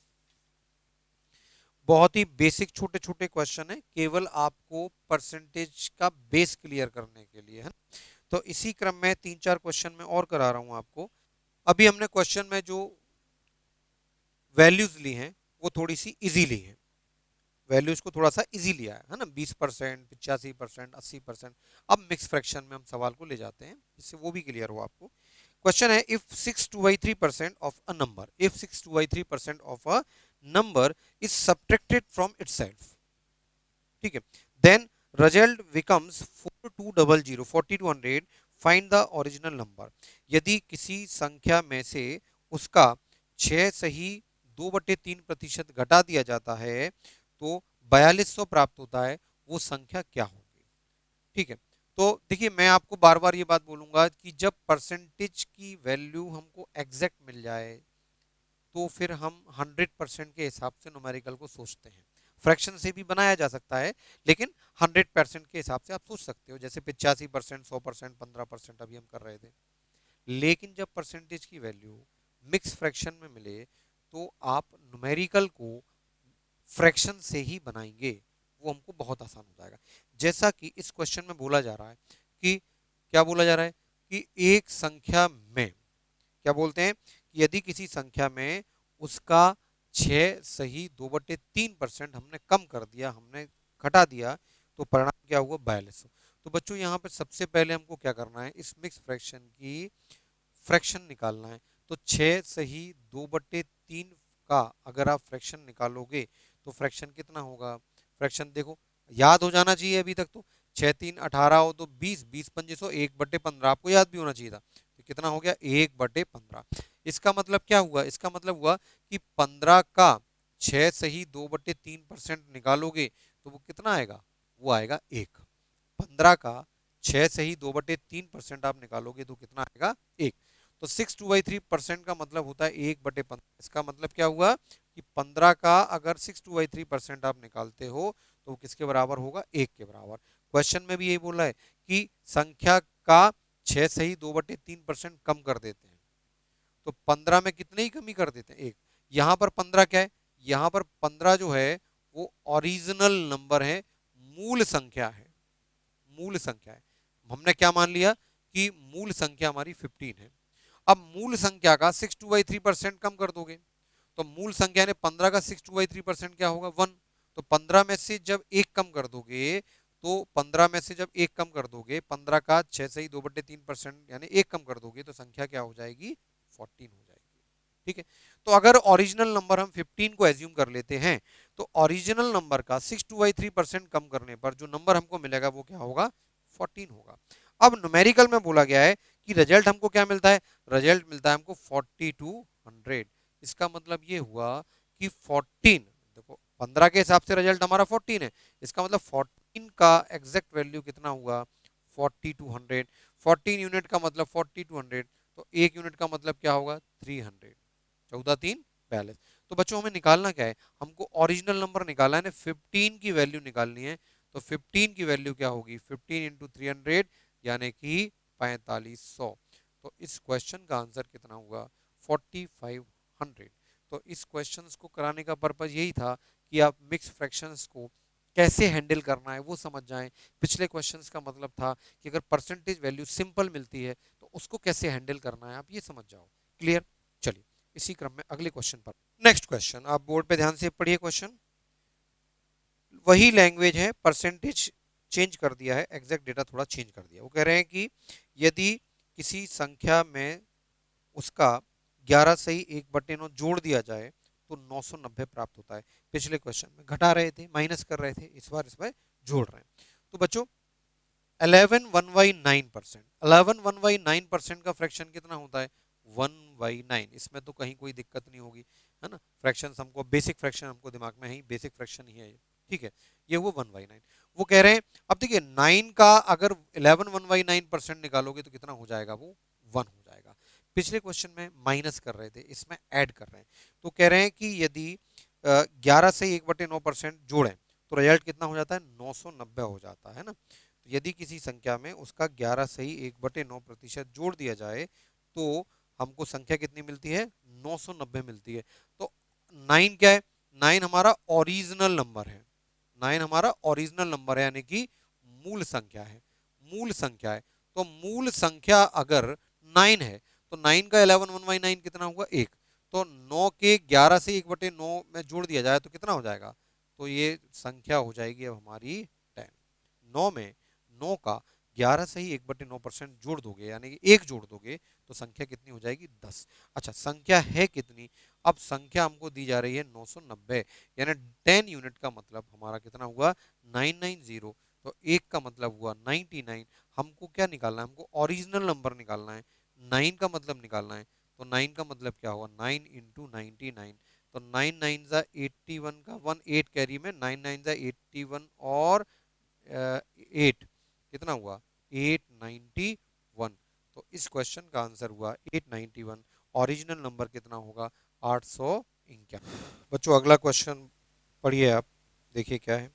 बहुत ही बेसिक छोटे छोटे क्वेश्चन है, केवल आपको परसेंटेज का बेस क्लियर करने के लिए है। तो इसी क्रम में 3-4 क्वेश्चन में और करा रहा हूं आपको। अभी हमने क्वेश्चन में जो वैल्यूज ली हैं वो थोड़ी सी इजी ली है। वैल्यूज को थोड़ा सा इजी लिया है ना, 20%, 85%, 80%। अब मिक्स फ्रैक्शन में हम सवाल को ले जाते हैं जिससे वो भी क्लियर हो आपको। क्वेश्चन है if 6/3% of a number, if 6/3% of a number is subtracted from itself, ठीक है, then result becomes 4200 4200। Find the original number. यदि किसी संख्या में से उसका 6 सही 2/3% घटा दिया जाता है तो 4200 प्राप्त होता है, वो संख्या क्या होगी। ठीक है। तो देखिए मैं आपको बार बार ये बात बोलूंगा कि जब परसेंटेज की वैल्यू हमको एग्जैक्ट मिल जाए तो फिर हम 100% के हिसाब से न्यूमेरिकल को सोचते हैं। फ्रैक्शन से भी बनाया जा सकता है लेकिन 100% के हिसाब से आप सोच सकते हो, जैसे 85%, 100%, 15% अभी हम कर रहे थे। लेकिन जब परसेंटेज की वैल्यू मिक्स फ्रैक्शन में मिले तो आप न्यूमेरिकल को फ्रैक्शन से ही बनाएंगे, वो हमको बहुत आसान हो जाएगा। जैसा कि इस क्वेश्चन में बोला जा रहा है कि क्या बोला जा रहा है कि एक संख्या में क्या बोलते हैं कि यदि किसी संख्या में उसका 6 सही 2/3% हमने कम कर दिया, हमने घटा दिया, तो परिणाम क्या हुआ 4200। तो बच्चों यहाँ पे सबसे पहले हमको क्या करना है इस मिक्स फ्रैक्शन की फ्रैक्शन निकालना है। तो 6 सही 2/3 का अगर आप फ्रैक्शन निकालोगे तो फ्रैक्शन कितना होगा। फ्रैक्शन देखो याद हो जाना चाहिए अभी तक तो। 6×3 = 18 हो तो 20, 20×5 = 1/15 आपको याद भी होना चाहिए था। तो कितना हो गया 1/15। इसका मतलब क्या हुआ, इसका मतलब हुआ कि 15 का 6 सही 2/3% निकालोगे तो वो कितना आएगा, वो आएगा 1। 15 का 6 सही 2/3% आप निकालोगे तो कितना आएगा 1। तो 6/3% का मतलब होता है 1/15। इसका मतलब क्या हुआ कि 15 का अगर 6/3% आप निकालते हो तो वो किसके बराबर होगा 1 के बराबर। क्वेश्चन में भी यही बोला है कि संख्या का 6 सही 2/3% कम कर देते हैं। तो 15 में कितने ही कमी कर देते हैं 1। यहाँ पर 15 क्या है, यहाँ पर 15 जो है वो ओरिजिनल नंबर है, मूल संख्या है, मूल संख्या है। हमने क्या मान लिया कि मूल संख्या हमारी 15 है। अब मूल संख्या का 6/3% कम कर दोगे तो मूल संख्या ने 15 का 6/3% क्या होगा 1। तो 15 में से जब एक कम कर दोगे तो 15 में से जब एक कम कर दोगे 15 का 6 सही 2/3% यानी एक कम कर दोगे तो संख्या क्या हो जाएगी 14 हो जाएगी। ठीक है। तो अगर ओरिजिनल नंबर हम 15 को एज्यूम कर लेते हैं तो ओरिजिनल नंबर का 6/3% कम करने पर जो नंबर हमको मिलेगा वो क्या होगा 14 होगा। अब न्यूमेरिकल में बोला गया है कि रिजल्ट हमको क्या मिलता है, रिजल्ट मिलता है हमको 4200। इसका मतलब ये हुआ कि 14 देखो 15 के हिसाब से रिजल्ट हमारा 14 है, इसका मतलब 14 का एग्जैक्ट वैल्यू कितना हुआ 4200। 14 यूनिट का मतलब 4200, तो एक यूनिट का मतलब क्या होगा 300। 14×3 = 42। तो बच्चों हमें निकालना क्या है, हमको ओरिजिनल नंबर निकालना है, 15 की वैल्यू निकालनी है। तो 15 की वैल्यू क्या होगी, 15 इंटू 300 यानी कि 4500। तो इस क्वेश्चन का आंसर कितना हुआ, 4500। तो इस क्वेश्चन को कराने का पर्पज यही था कि आप मिक्स फ्रैक्शंस को कैसे हैंडल करना है वो समझ जाएं। पिछले क्वेश्चंस का मतलब था कि अगर परसेंटेज वैल्यू सिंपल मिलती है तो उसको कैसे हैंडल करना है, आप ये समझ जाओ। क्लियर। चलिए इसी क्रम में अगले क्वेश्चन पर। नेक्स्ट क्वेश्चन, आप बोर्ड पे ध्यान से पढ़िए क्वेश्चन। वही लैंग्वेज है, परसेंटेज चेंज कर दिया है, एग्जैक्ट डेटा थोड़ा चेंज कर दिया। वो कह रहे हैं कि यदि किसी संख्या में उसका 11 सही 1/9 जोड़ दिया जाए तो 990 प्राप्त होता है। पिछले क्वेश्चन में घटा रहे थे, माइनस कर रहे थे, इस बार इसमें जोड़ रहे हैं। तो बच्चों 11/1/9%, 11/1/9% का फ्रैक्शन कितना होता है, 1/9। इसमें तो कहीं कोई दिक्कत नहीं होगी, है ना। फ्रैक्शन हमको, बेसिक फ्रैक्शन हमको दिमाग में है ही, बेसिक फ्रैक्शन ही है ये, ठीक है। ये वो 1/9। वो कह रहे हैं, अब देखिए 9 का अगर 11/1/9% निकालोगे तो कितना हो जाएगा, वो 1 हो जाएगा। पिछले क्वेश्चन में माइनस कर रहे थे, इसमें ऐड कर रहे हैं। तो कह रहे हैं कि यदि 11 से 1/9% जोड़ें तो रिजल्ट कितना हो जाता है, 990 हो जाता है ना। तो यदि किसी संख्या में उसका 11 सही 1/9% जोड़ दिया जाए तो हमको संख्या कितनी मिलती है, 990 मिलती है। तो 9 क्या है, 9 हमारा ओरिजिनल नंबर है, 9 हमारा ओरिजिनल नंबर है, यानी कि मूल संख्या है, मूल संख्या है। तो मूल संख्या अगर 9 है तो 9 का 11/1/9 कितना हुआ, 1। तो 9 के 11 से 1/9 में जोड़ दिया जाए तो कितना हो जाएगा, तो ये संख्या हो जाएगी अब हमारी 10। 9 में 9 का 11 से ही 1/9% जोड़ दोगे, यानी कि 1 जोड़ दोगे तो संख्या कितनी हो जाएगी, 10। अच्छा संख्या है कितनी, अब संख्या हमको दी जा रही है 990, यानी 10 यूनिट का मतलब हमारा कितना हुआ, 990। तो एक का मतलब हुआ 99। हमको क्या निकालना है, हमको ओरिजिनल नंबर निकालना है, 9 का मतलब निकालना है। तो 9 का मतलब क्या हुआ, 9 इंटू 99। तो 9 9 जा 81 का 1 8 कैरी में, 9 9 जा 81 और 8 कितना हुआ, 891। तो इस क्वेश्चन का आंसर हुआ 891। ओरिजिनल नंबर कितना होगा, 851। बच्चों अगला क्वेश्चन पढ़िए आप, देखिए क्या है।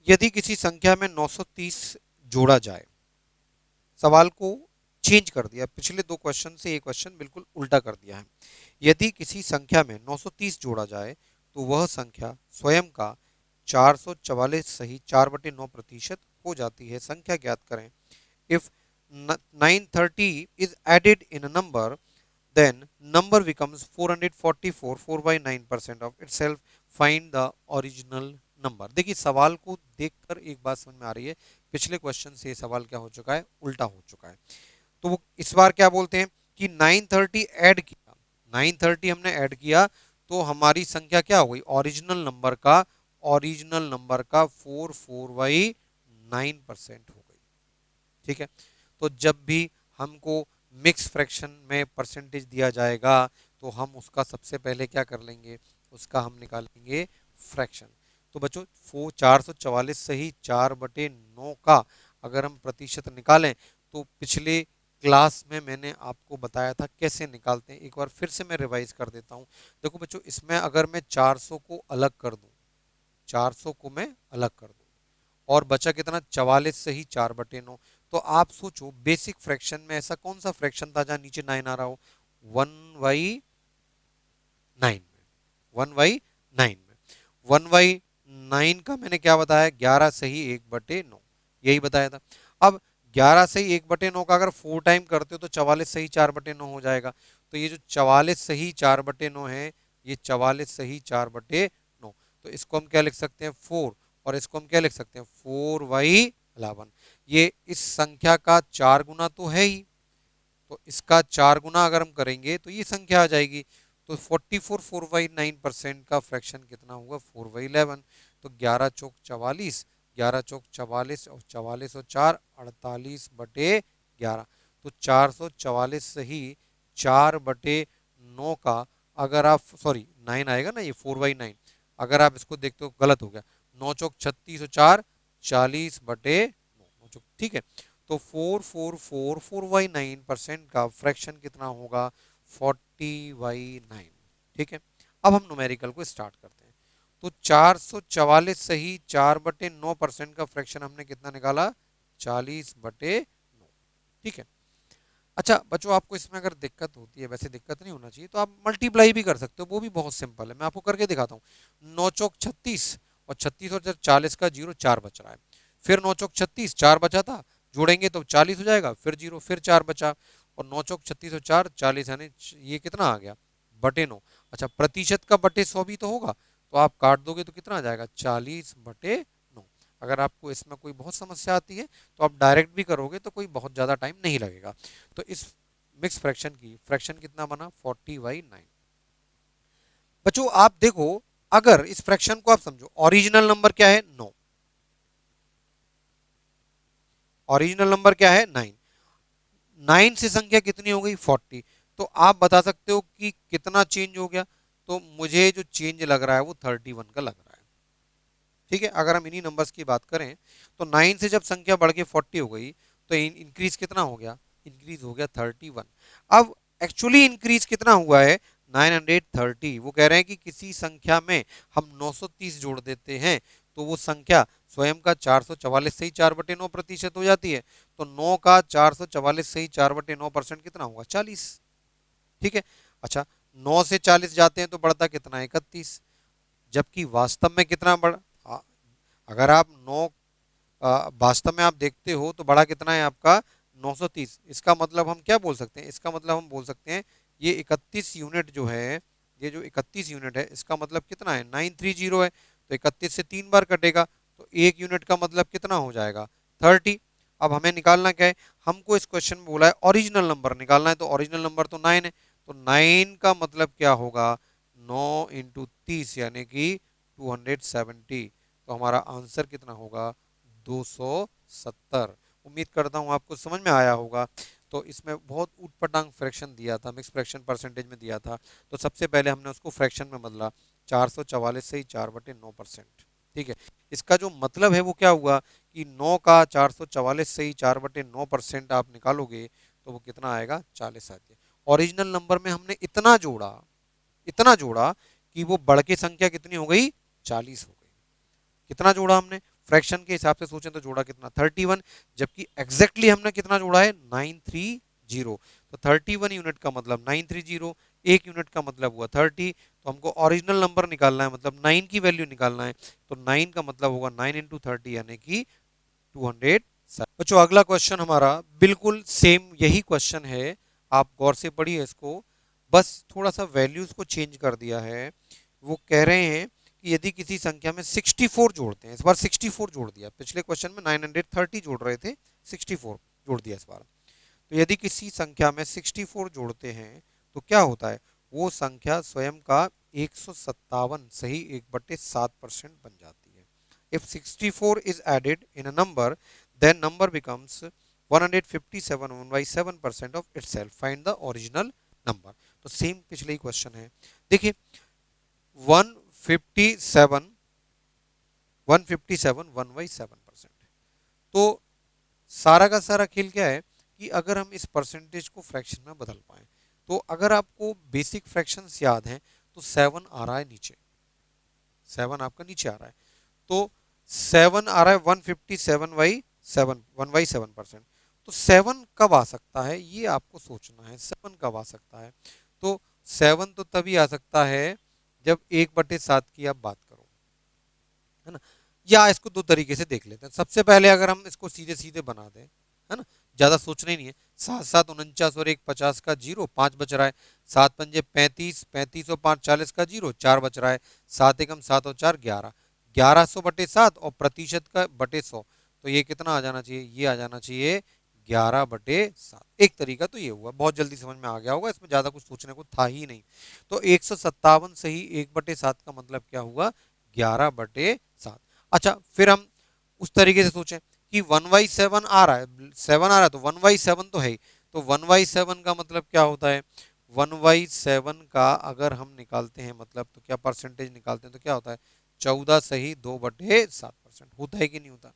यदि किसी संख्या में 930 जोड़ा जाए, सवाल को चेंज कर दिया, पिछले दो क्वेश्चन से एक क्वेश्चन बिल्कुल उल्टा कर दिया है। यदि किसी संख्या में 930 जोड़ा जाए तो वह संख्या स्वयं का 444 सही 4/9% हो जाती है, संख्या ज्ञात करें। If 930 is added in a number, then number becomes 444, 4/9% of itself. Find the original number। देखिए सवाल को देखकर एक बात समझ में आ रही है, पिछले क्वेश्चन से ये सवाल क्या हो चुका है, उल्टा हो चुका है। तो वो इस बार क्या बोलते हैं कि 930 ऐड किया, 930 हमने ऐड किया तो हमारी संख्या क्या हो गई, ओरिजिनल नंबर का, ओरिजिनल नंबर का 44/9% हो गई, ठीक है। तो जब भी हमको मिक्स फ्रैक्शन में परसेंटेज दिया जाएगा तो हम उसका सबसे पहले क्या कर लेंगे, उसका हम निकालेंगे फ्रैक्शन। तो बच्चों 444 से ही 4/9 का अगर हम प्रतिशत निकालें तो पिछले क्लास में मैंने आपको बताया था कैसे निकालते हैं, एक बार फिर से मैं रिवाइज कर देता हूँ। देखो बच्चों इसमें अगर मैं 400 को अलग कर दूं, 400 को मैं अलग कर दूं और बचा कितना, 44 से ही 4/9। तो आप सोचो बेसिक फ्रैक्शन में ऐसा कौन सा फ्रैक्शन था जहां नीचे 9 आ रहा हो, 1/9 में, 1/9 में, 1/9 का मैंने क्या बताया, 11 से ही 1/9, यही बताया था। अब 11 से ही 1/9 का अगर 4 टाइम करते हो तो 44 से ही 4/9 हो जाएगा। तो ये जो 44 से ही 4/9 है, ये 44 से ही 4/9, तो इसको हम क्या लिख सकते हैं, 4। और इसको हम क्या लिख सकते हैं, 4/11। ये इस संख्या का 4 गुना तो है ही, तो इसका 4 गुना अगर हम करेंगे तो ये संख्या आ जाएगी। तो 44 4/9% का फ्रैक्शन कितना होगा, 4/11। तो 11 चौक 44, 11 चौक 44 और 44 और 4 48/11। तो 444 से ही 4/9 का, अगर आप सॉरी 9 आएगा ना, ये 4/9, अगर आप इसको देखते हो गलत हो गया, 9 चौक 36 और 4 40/9, ठीक है। तो 4444/9% का फ्रैक्शन कितना होगा, 40/9, ठीक है। अब हम न्यूमेरिकल को स्टार्ट करते हैं। तो 444 सही 4/9% का फ्रैक्शन हमने कितना निकाला, 40/9। ठीक है। अच्छा बच्चों, आपको इसमें अगर दिक्कत होती है, वैसे दिक्कत नहीं होना चाहिए, तो आप मल्टीप्लाई भी कर सकते हो, वो भी बहुत सिंपल है, मैं आपको करके दिखाता हूँ। 9 चौक 36, और 36 और 40 का जीरो 4 बच रहा है। फिर 9 चौक 36, 4 बचा था, जोड़ेंगे तो 40 हो जाएगा, फिर जीरो, फिर 4 बचा, और 9 चौक 36 और 4 40, यानी ये कितना आ गया, बटे 9। अच्छा, प्रतिशत का बटे 100 भी तो होगा, तो आप काट दोगे तो कितना आ जाएगा, 40/9। अगर आपको इसमें कोई बहुत समस्या आती है तो आप डायरेक्ट भी करोगे तो कोई बहुत ज़्यादा टाइम नहीं लगेगा। तो इस मिक्स फ्रैक्शन की फ्रैक्शन कितना बना, 40/9। बच्चों आप देखो, अगर इस फ्रैक्शन को आप समझो, ओरिजिनल नंबर क्या है, 9, ओरिजिनल नंबर क्या है, 9, 9 से संख्या कितनी हो गई, 40। तो आप बता सकते हो कि कितना चेंज हो गया, तो मुझे जो चेंज लग रहा है वो 31 का लग रहा है। ठीक है, अगर हम इन्हीं नंबर्स की बात करें, तो 9 से जब संख्या बढ़ के 40 हो गई, तो इंक्रीज कितना हो गया, इंक्रीज हो गया 31। अब एक्चुअली इंक्रीज कितना हुआ है, 930। वो कह रहे हैं कि किसी संख्या में हम 930 जोड़ देते हैं तो वो संख्या स्वयं का 444 से ही 4/9% हो जाती है। तो 9 का 444 से ही 4/9% कितना होगा, 40। ठीक है। अच्छा, 9 से 40 जाते हैं तो बढ़ता कितना है, 31। जबकि वास्तव में कितना बढ़, अगर आप 9 वास्तव में आप देखते हो तो बड़ा कितना है आपका, 930। इसका मतलब हम क्या बोल सकते हैं, इसका मतलब हम बोल सकते हैं ये 31 यूनिट जो है, ये जो 31 यूनिट है, इसका मतलब कितना है, 930 है। तो 31 से 3 बार कटेगा, तो 1 यूनिट का मतलब कितना हो जाएगा, 30। अब हमें निकालना क्या है, हमको इस क्वेश्चन में बोला है ओरिजिनल नंबर निकालना है, तो ओरिजिनल नंबर तो 9 है, तो 9 का मतलब क्या होगा, 9 × 30 यानी कि 270। तो हमारा आंसर कितना होगा, 270। उम्मीद करता हूँ आपको समझ में आया होगा। तो इसमें बहुत ऊटपटांग फ्रैक्शन दिया था, मिक्स फ्रैक्शन परसेंटेज में दिया था, तो सबसे पहले हमने उसको फ्रैक्शन में बदला, 444 से ही 4/9%। ठीक है। इसका जो मतलब है वो क्या हुआ कि 9 का 444 से ही 4/9% आप निकालोगे तो वो कितना आएगा, 40 आ गया। ओरिजिनल नंबर में हमने इतना जोड़ा, इतना जोड़ा कि वो बढ़ के संख्या कितनी हो गई, 40 हो गई। कितना जोड़ा हमने, फ्रैक्शन के हिसाब से सोचें तो जोड़ा कितना, 31। जबकि एग्जैक्टली हमने कितना जोड़ा है, 930। तो 31 यूनिट का मतलब 930, 1 यूनिट का मतलब हुआ 30। तो हमको ओरिजिनल नंबर निकालना है, मतलब 9 की वैल्यू निकालना है, तो 9 का मतलब होगा 9 × 30 यानी कि 200। बच्चों अगला क्वेश्चन हमारा बिल्कुल सेम यही क्वेश्चन है, आप गौर से पढ़िए इसको, बस थोड़ा सा वैल्यूज को चेंज कर दिया है। वो कह रहे हैं कि यदि किसी संख्या में 64 जोड़ते हैं, इस बार 64 जोड़ दिया, पिछले क्वेश्चन में 930 जोड़ रहे थे, 64 जोड़ दिया इस बार। तो यदि किसी संख्या में 64 जोड़ते हैं तो क्या होता है, वो संख्या स्वयं का 157 सही 1/7% बन जाती है। If 64 is added in a number, then number becomes 157 1/7% of itself. Find the original number. तो सेम पिछले ही क्वेश्चन है, देखिए 157 157 1/7%। तो सारा का सारा खेल क्या है कि अगर हम इस परसेंटेज को फ्रैक्शन में बदल पाए, तो अगर आपको बेसिक फ्रैक्शंस याद हैं तो 7 आ रहा है नीचे, 7 आपका नीचे आ रहा है, तो 7 आ रहा है 157/7, 1/7%। तो 7 कब आ सकता है ये आपको सोचना है, 7 कब आ सकता है। तो 7 तो तभी आ सकता है जब 1/7 की आप बात करो, है ना। या इसको दो तरीके से देख लेते हैं, सबसे पहले अगर हम इसको सीधे सीधे बना दें, है ना, ज्यादा सोचना ही नहीं है, 7 7 49 और 1 50 का जीरो, 5 बच रहा है, 7 5 35, 35 और 5 40 का जीरो, 4 बच रहा है, 7 1 7 और 4 11, 1100/7 और प्रतिशत का बटे 100, तो ये कितना आ जाना चाहिए, ये आ जाना चाहिए 11/7। एक तरीका तो ये हुआ, बहुत जल्दी समझ में आ गया होगा, इसमें ज्यादा कुछ सोचने को था ही नहीं। तो 157 से ही 1/7 का मतलब क्या हुआ, 11/7। अच्छा, फिर हम उस तरीके से सोचें कि 1/7 आ रहा है, 7 आ रहा है तो 1/7 तो है ही, तो 1/7 का मतलब क्या होता है, 1/7 का अगर हम निकालते हैं मतलब, तो क्या परसेंटेज निकालते हैं तो क्या होता है, 14 सही 2/7% होता है कि नहीं होता।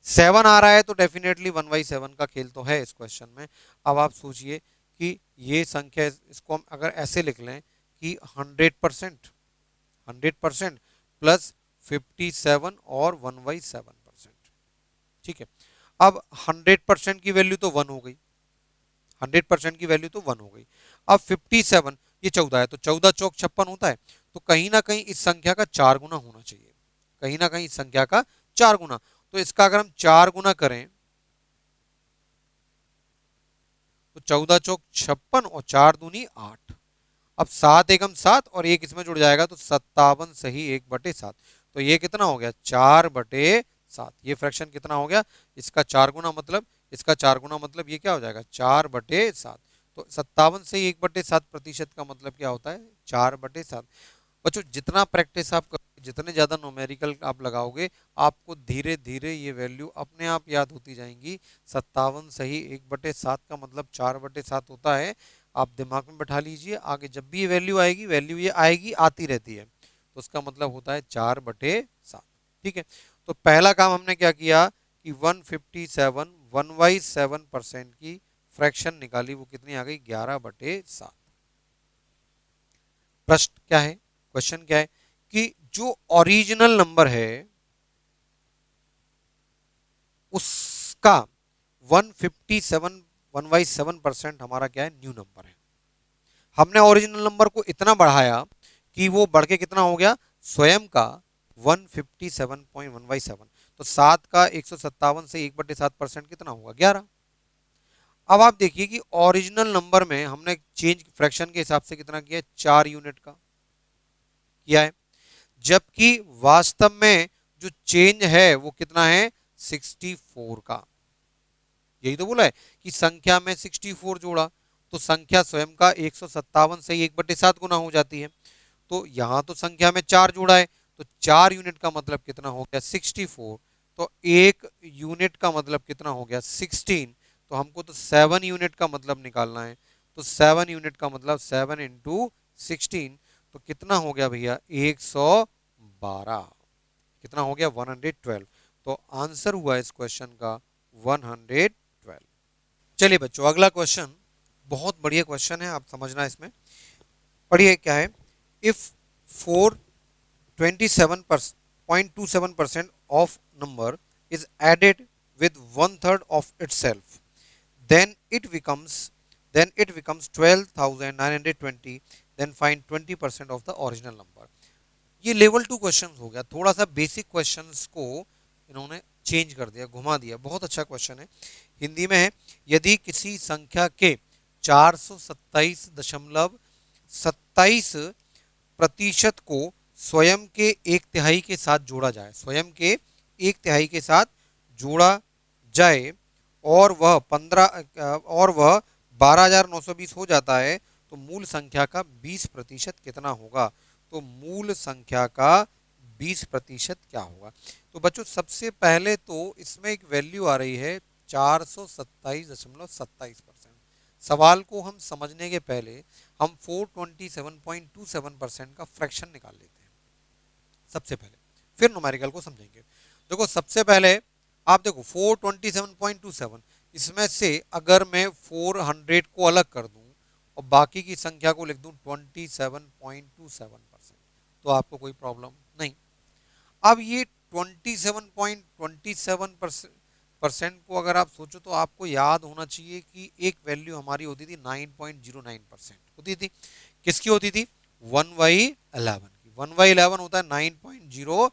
7 आ रहा है तो डेफिनेटली 1/7 का खेल तो है इस क्वेश्चन में। अब आप सोचिए कि ये संख्या, इसको हम अगर ऐसे लिख लें कि 100%, 100% प्लस 57 और 1/7%। ठीक है, अब 100% की वैल्यू तो 1 हो गई, 100% की वैल्यू तो 1 हो गई। अब 57, ये 14 है, तो 14 चौक 56 होता है, तो कहीं ना कहीं इस संख्या का 4 गुना होना चाहिए, कहीं ना कहीं इस संख्या का 4 गुना। तो इसका अगर हम 4 गुना करें तो 14 चौक 56 और 4 दूनी 8। अब 7 एकम 7 और एक इसमें जुड़ जाएगा तो 57 सही 1/7। तो ये कितना हो गया, 4/7। ये फ्रैक्शन कितना हो गया, इसका 4 गुना, मतलब इसका 4 गुना, मतलब ये क्या हो जाएगा, 4/7। तो 57 से 1/7% का मतलब क्या होता है, 4/7। बच्चों जितना प्रैक्टिस आप करोगे, जितने ज्यादा न्यूमेरिकल आप लगाओगे, आपको धीरे धीरे ये वैल्यू अपने आप याद होती जाएंगी। 57 सही 1/7 का मतलब 4/7 होता है। आप दिमाग में बैठा लीजिए, आगे जब भी ये वैल्यू आएगी, वैल्यू ये आएगी, आती रहती है, तो उसका मतलब होता है 4/7। ठीक है, तो पहला काम हमने क्या किया कि 157 1/7% की फ्रैक्शन निकाली, वो कितनी आ गई, 11/7। प्रश्न क्या है, क्वेश्चन क्या है कि जो ओरिजिनल नंबर है उसका 157 1/7% हमारा क्या है, न्यू नंबर है। हमने ओरिजिनल नंबर को इतना बढ़ाया कि वो बढ़ के कितना हो गया, स्वयं का 157.1/7। तो 7 का 157 से 1/7% कितना होगा, 11। अब आप देखिए कि ओरिजिनल नंबर में हमने चेंज फ्रैक्शन के हिसाब से कितना किया, 4 यूनिट का किया है, जबकि वास्तव में जो चेंज है वो कितना है, 64 का। यही तो बोला है कि संख्या में 64 जोड़ा, तो संख्या स्वयं का 157 से 1/7 गुना हो जाती है। तो यहां तो संख्या में 4 जोड़ा है, तो 4 यूनिट का मतलब कितना हो गया, 64। तो एक यूनिट का मतलब कितना हो गया, 16। तो हमको तो 7 यूनिट का मतलब निकालना है, तो 7 यूनिट का मतलब 7 × 16, तो कितना हो गया भैया, 112। कितना हो गया, 112। तो आंसर हुआ इस क्वेश्चन का 112। चलिए बच्चों, अगला क्वेश्चन बहुत बढ़िया क्वेश्चन है, आप समझना इसमें। पढ़िए क्या है, if 427.27% of number is added with 1/3 of itself, then it becomes then it becomes 12,920, then find 20% of the original number। ये लेवल 2 क्वेश्चन हो गया, थोड़ा सा बेसिक क्वेश्चंस को इन्होंने चेंज कर दिया, घुमा दिया। बहुत अच्छा क्वेश्चन है, हिंदी में है, यदि किसी संख्या के 427.27 प्रतिशत को स्वयं के 1/3 के साथ जोड़ा जाए, स्वयं के 1/3 के साथ जोड़ा जाए, और वह 12,920 हो जाता है, तो मूल संख्या का 20% कितना होगा। तो मूल संख्या का 20% क्या होगा। तो बच्चों सबसे पहले तो इसमें एक वैल्यू आ रही है 427.27%। सवाल को हम समझने के पहले हम 427.27% का फ्रैक्शन निकाल लेते हैं सबसे पहले, फिर न्यूमेरिकल को समझेंगे। देखो सबसे पहले आप देखो 427.27, इसमें से अगर मैं 400 को अलग कर दूं और बाकी की संख्या को लिख दूं 27.27%, तो आपको कोई प्रॉब्लम नहीं। अब ये 27.27% को अगर आप सोचो तो आपको याद होना चाहिए कि एक वैल्यू हमारी होती थी 9.09% होती थी। किसकी होती थी, 1/11 की। 1/11 होता है 9.09%।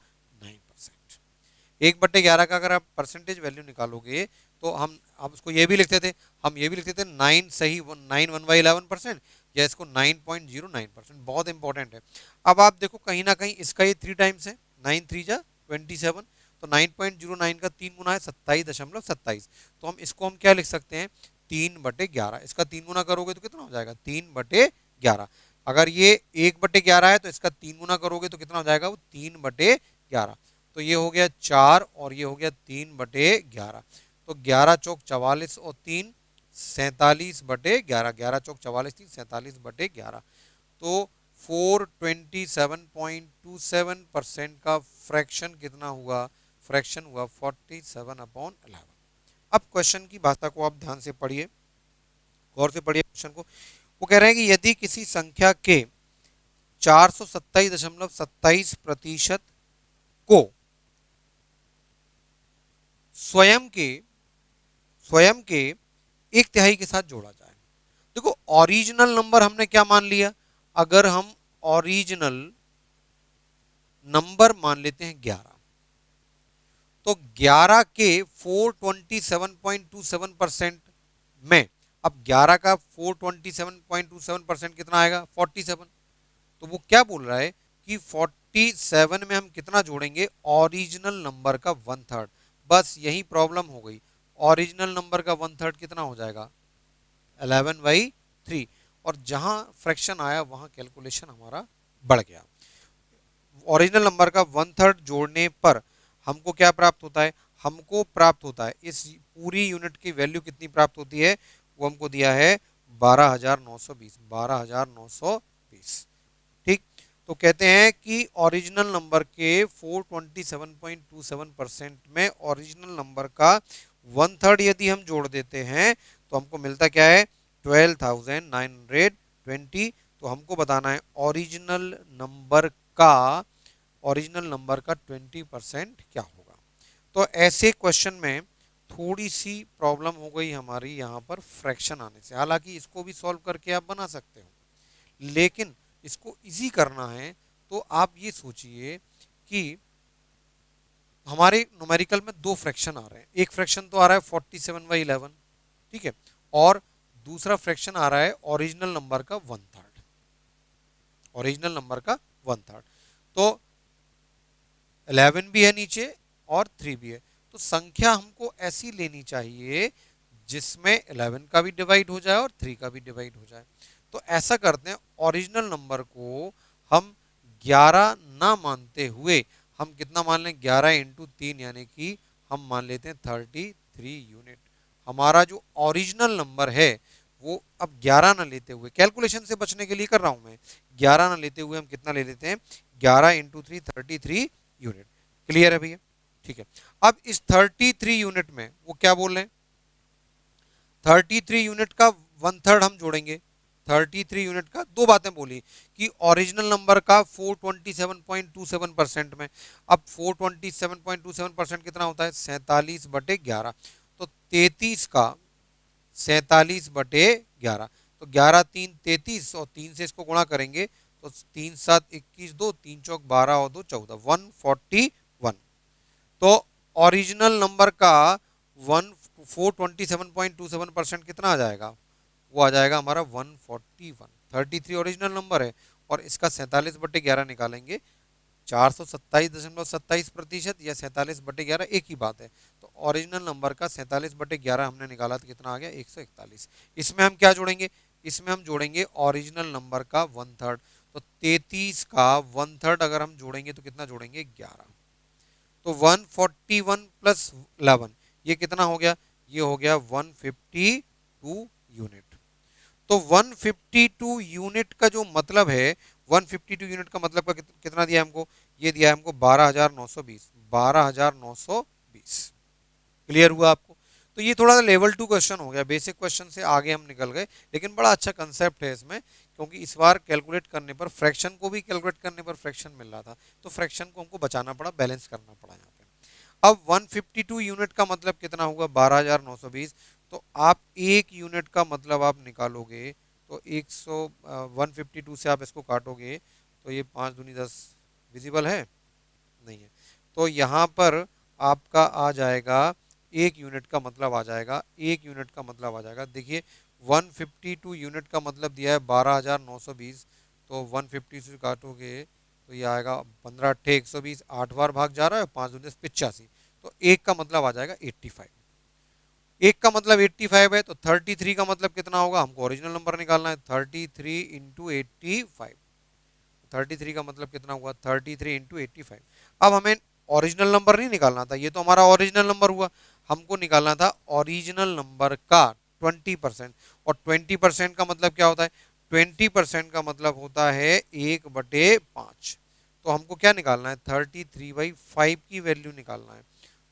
1/11 का अगर आप परसेंटेज वैल्यू निकालोगे तो हम आप उसको ये भी लिखते थे, हम ये भी लिखते थे 9 सही 9 1/11%, या इसको 9.09%। बहुत इंपॉर्टेंट है। अब आप देखो कहीं ना कहीं इसका ये 3 टाइम्स है, 9 3 जा 27, तो 9.09 का 3 गुना है 27.27। तो हम इसको हम क्या लिख सकते हैं, 3/11। इसका 3 गुना करोगे तो कितना हो जाएगा, 3/11। अगर ये 1/11 है तो इसका 3 गुना करोगे तो कितना हो जाएगा, वो 3/11। तो ये हो गया 4 और ये हो गया 3/11। तो 11 चौक 44 और 3 47/11, 11 चौक 44 3 47/11। तो 427.27% का फ्रैक्शन कितना हुआ, फ्रैक्शन हुआ 47/11। अब क्वेश्चन की भाषा को आप ध्यान से पढ़िए, गौर से पढ़िए क्वेश्चन को। वो कह रहे हैं कि यदि किसी संख्या के 427.27% को स्वयं के एक तिहाई के साथ जोड़ा जाए। देखो ओरिजिनल नंबर हमने क्या मान लिया, अगर हम ओरिजिनल नंबर मान लेते हैं 11, तो 11 के 427.27% में, अब 11 का 427.27% कितना आएगा 47। तो वो क्या बोल रहा है कि 47 में हम कितना जोड़ेंगे, ओरिजिनल नंबर का 1/3। बस यही प्रॉब्लम हो गई, ओरिजिनल नंबर का 1/3 कितना हो जाएगा 11/3। और जहां फ्रैक्शन आया वहां कैलकुलेशन हमारा बढ़ गया। ओरिजिनल नंबर का 1/3 जोड़ने पर हमको क्या प्राप्त होता है, हमको प्राप्त होता है इस पूरी यूनिट की वैल्यू कितनी प्राप्त होती है, वो हमको दिया है 12,920। 12,920 ठीक। तो कहते हैं कि ओरिजिनल नंबर के 427.27% में ओरिजिनल नंबर का 1/3 यदि हम जोड़ देते हैं तो हमको मिलता क्या है 12,920। तो हमको बताना है ओरिजिनल नंबर का 20% क्या होगा। तो ऐसे क्वेश्चन में थोड़ी सी प्रॉब्लम हो गई हमारी यहाँ पर फ्रैक्शन आने से। हालांकि इसको भी सॉल्व करके आप बना सकते हो, लेकिन इसको इजी करना है तो आप ये सोचिए कि हमारे न्यूमेरिकल में दो फ्रैक्शन आ रहे हैं। एक फ्रैक्शन तो आ रहा है 47/11, ठीक है, और दूसरा फ्रैक्शन आ रहा है ओरिजिनल नंबर का 1/3। ओरिजिनल नंबर का 1/3 तो 11 भी है नीचे और 3 भी है। तो संख्या हमको ऐसी लेनी चाहिए जिसमें 11 का भी डिवाइड हो जाए और 3 का भी डिवाइड हो जाए। तो ऐसा करते हैं, ओरिजिनल नंबर को हम 11 ना मानते हुए हम कितना मान लें 11 इंटू 3, यानी कि हम मान लेते हैं 33 यूनिट। हमारा जो ओरिजिनल नंबर है वो अब 11 ना लेते हुए, कैलकुलेशन से बचने के लिए कर रहा हूं मैं, 11 ना लेते हुए हम कितना ले लेते हैं 11 इंटू 3 33 यूनिट। क्लियर है भैया, ठीक है। अब इस 33 यूनिट में वो क्या बोल रहे हैं, 33 यूनिट का 1/3 हम जोड़ेंगे। 33 यूनिट का दो बातें बोली कि ओरिजिनल नंबर का 427.27% में, अब 427.27% कितना होता है 47/11। तो 33 का 47/11, तो 11 3 33 और 3 से इसको गुणा करेंगे तो 3 7 21, 2 3 चौक 12 और 2 14, 141। तो ओरिजिनल नंबर का 427.27% कितना आ जाएगा, वो आ जाएगा हमारा 141। 33 ओरिजिनल नंबर है और इसका 47/11 निकालेंगे, 427.27% या 47/11 एक ही बात है। तो ओरिजिनल नंबर का 47/11 हमने निकाला तो कितना आ गया 141। इसमें हम क्या जोड़ेंगे, इसमें हम जोड़ेंगे ओरिजिनल नंबर का 1/3। तो 33 का 1/3 अगर हम जोड़ेंगे तो कितना जोड़ेंगे 11। तो 141 प्लस 11 ये कितना हो गया, ये हो गया 152 यूनिट। तो 152 यूनिट का जो मतलब है, 152 यूनिट का मतलब का कितना दिया हमको, ये दिया हमको 12,920। 12,920 क्लियर हुआ आपको। तो ये थोड़ा सा लेवल 2 क्वेश्चन हो गया, बेसिक क्वेश्चन से आगे हम निकल गए, लेकिन बड़ा अच्छा कंसेप्ट है इसमें, क्योंकि इस बार कैलकुलेट करने पर फ्रैक्शन को भी कैलकुलेट करने पर फ्रैक्शन मिल रहा था, तो फ्रैक्शन को हमको बचाना पड़ा, बैलेंस करना पड़ा यहाँ पे। अब 152 यूनिट का मतलब कितना होगा 12,920। तो आप एक यूनिट का मतलब आप निकालोगे तो 152 से आप इसको काटोगे तो ये 5 दूनी 10 विजिबल है नहीं है, तो यहाँ पर आपका आ जाएगा एक यूनिट का मतलब आ जाएगा, एक यूनिट का मतलब आ जाएगा, देखिए 152 यूनिट का मतलब दिया है 12,920। तो 150 से काटोगे तो ये आएगा 15 अट्ठे 120, 8 बार भाग जा रहा है, 5 दूनी 85। तो एक का मतलब आ जाएगा 85। एक का मतलब 85 है, तो 33 का मतलब कितना होगा, हमको ओरिजिनल नंबर निकालना है, 33 इंटू 85। 33 का मतलब कितना हुआ 33 इंटू 85। अब हमें ओरिजिनल नंबर नहीं निकालना था, ये तो हमारा ओरिजिनल नंबर हुआ, हमको निकालना था ओरिजिनल नंबर का 20%। और 20% का मतलब क्या होता है, 20% का मतलब होता है 1/5। तो हमको क्या निकालना है 33/5 की वैल्यू निकालना है।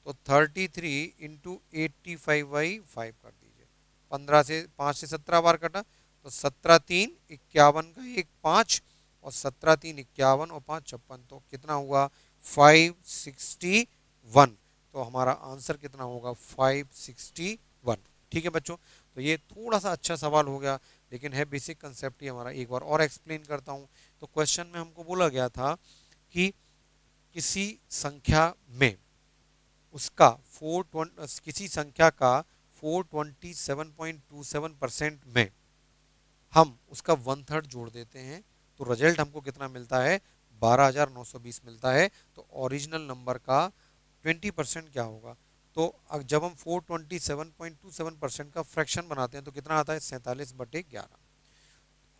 तो 33 इंटू 85/5 कर दीजिए, 15 से 5 से 17 बार कटा तो 17 3 51 का 1 5 और 17 3 51 और 5 56, तो कितना हुआ 561। तो हमारा आंसर कितना होगा 561। ठीक है बच्चों, तो ये थोड़ा सा अच्छा सवाल हो गया, लेकिन है बेसिक कंसेप्ट ही हमारा। एक बार और एक्सप्लेन करता हूँ। तो क्वेश्चन में हमको बोला गया था कि किसी संख्या में उसका किसी संख्या का 427.27% में हम उसका 1/3 जोड़ देते हैं, तो रिजल्ट हमको कितना मिलता है 12,920 मिलता है। तो ओरिजिनल नंबर का 20% क्या होगा? तो जब हम 427.27% का फ्रैक्शन बनाते हैं तो कितना आता है 47/11।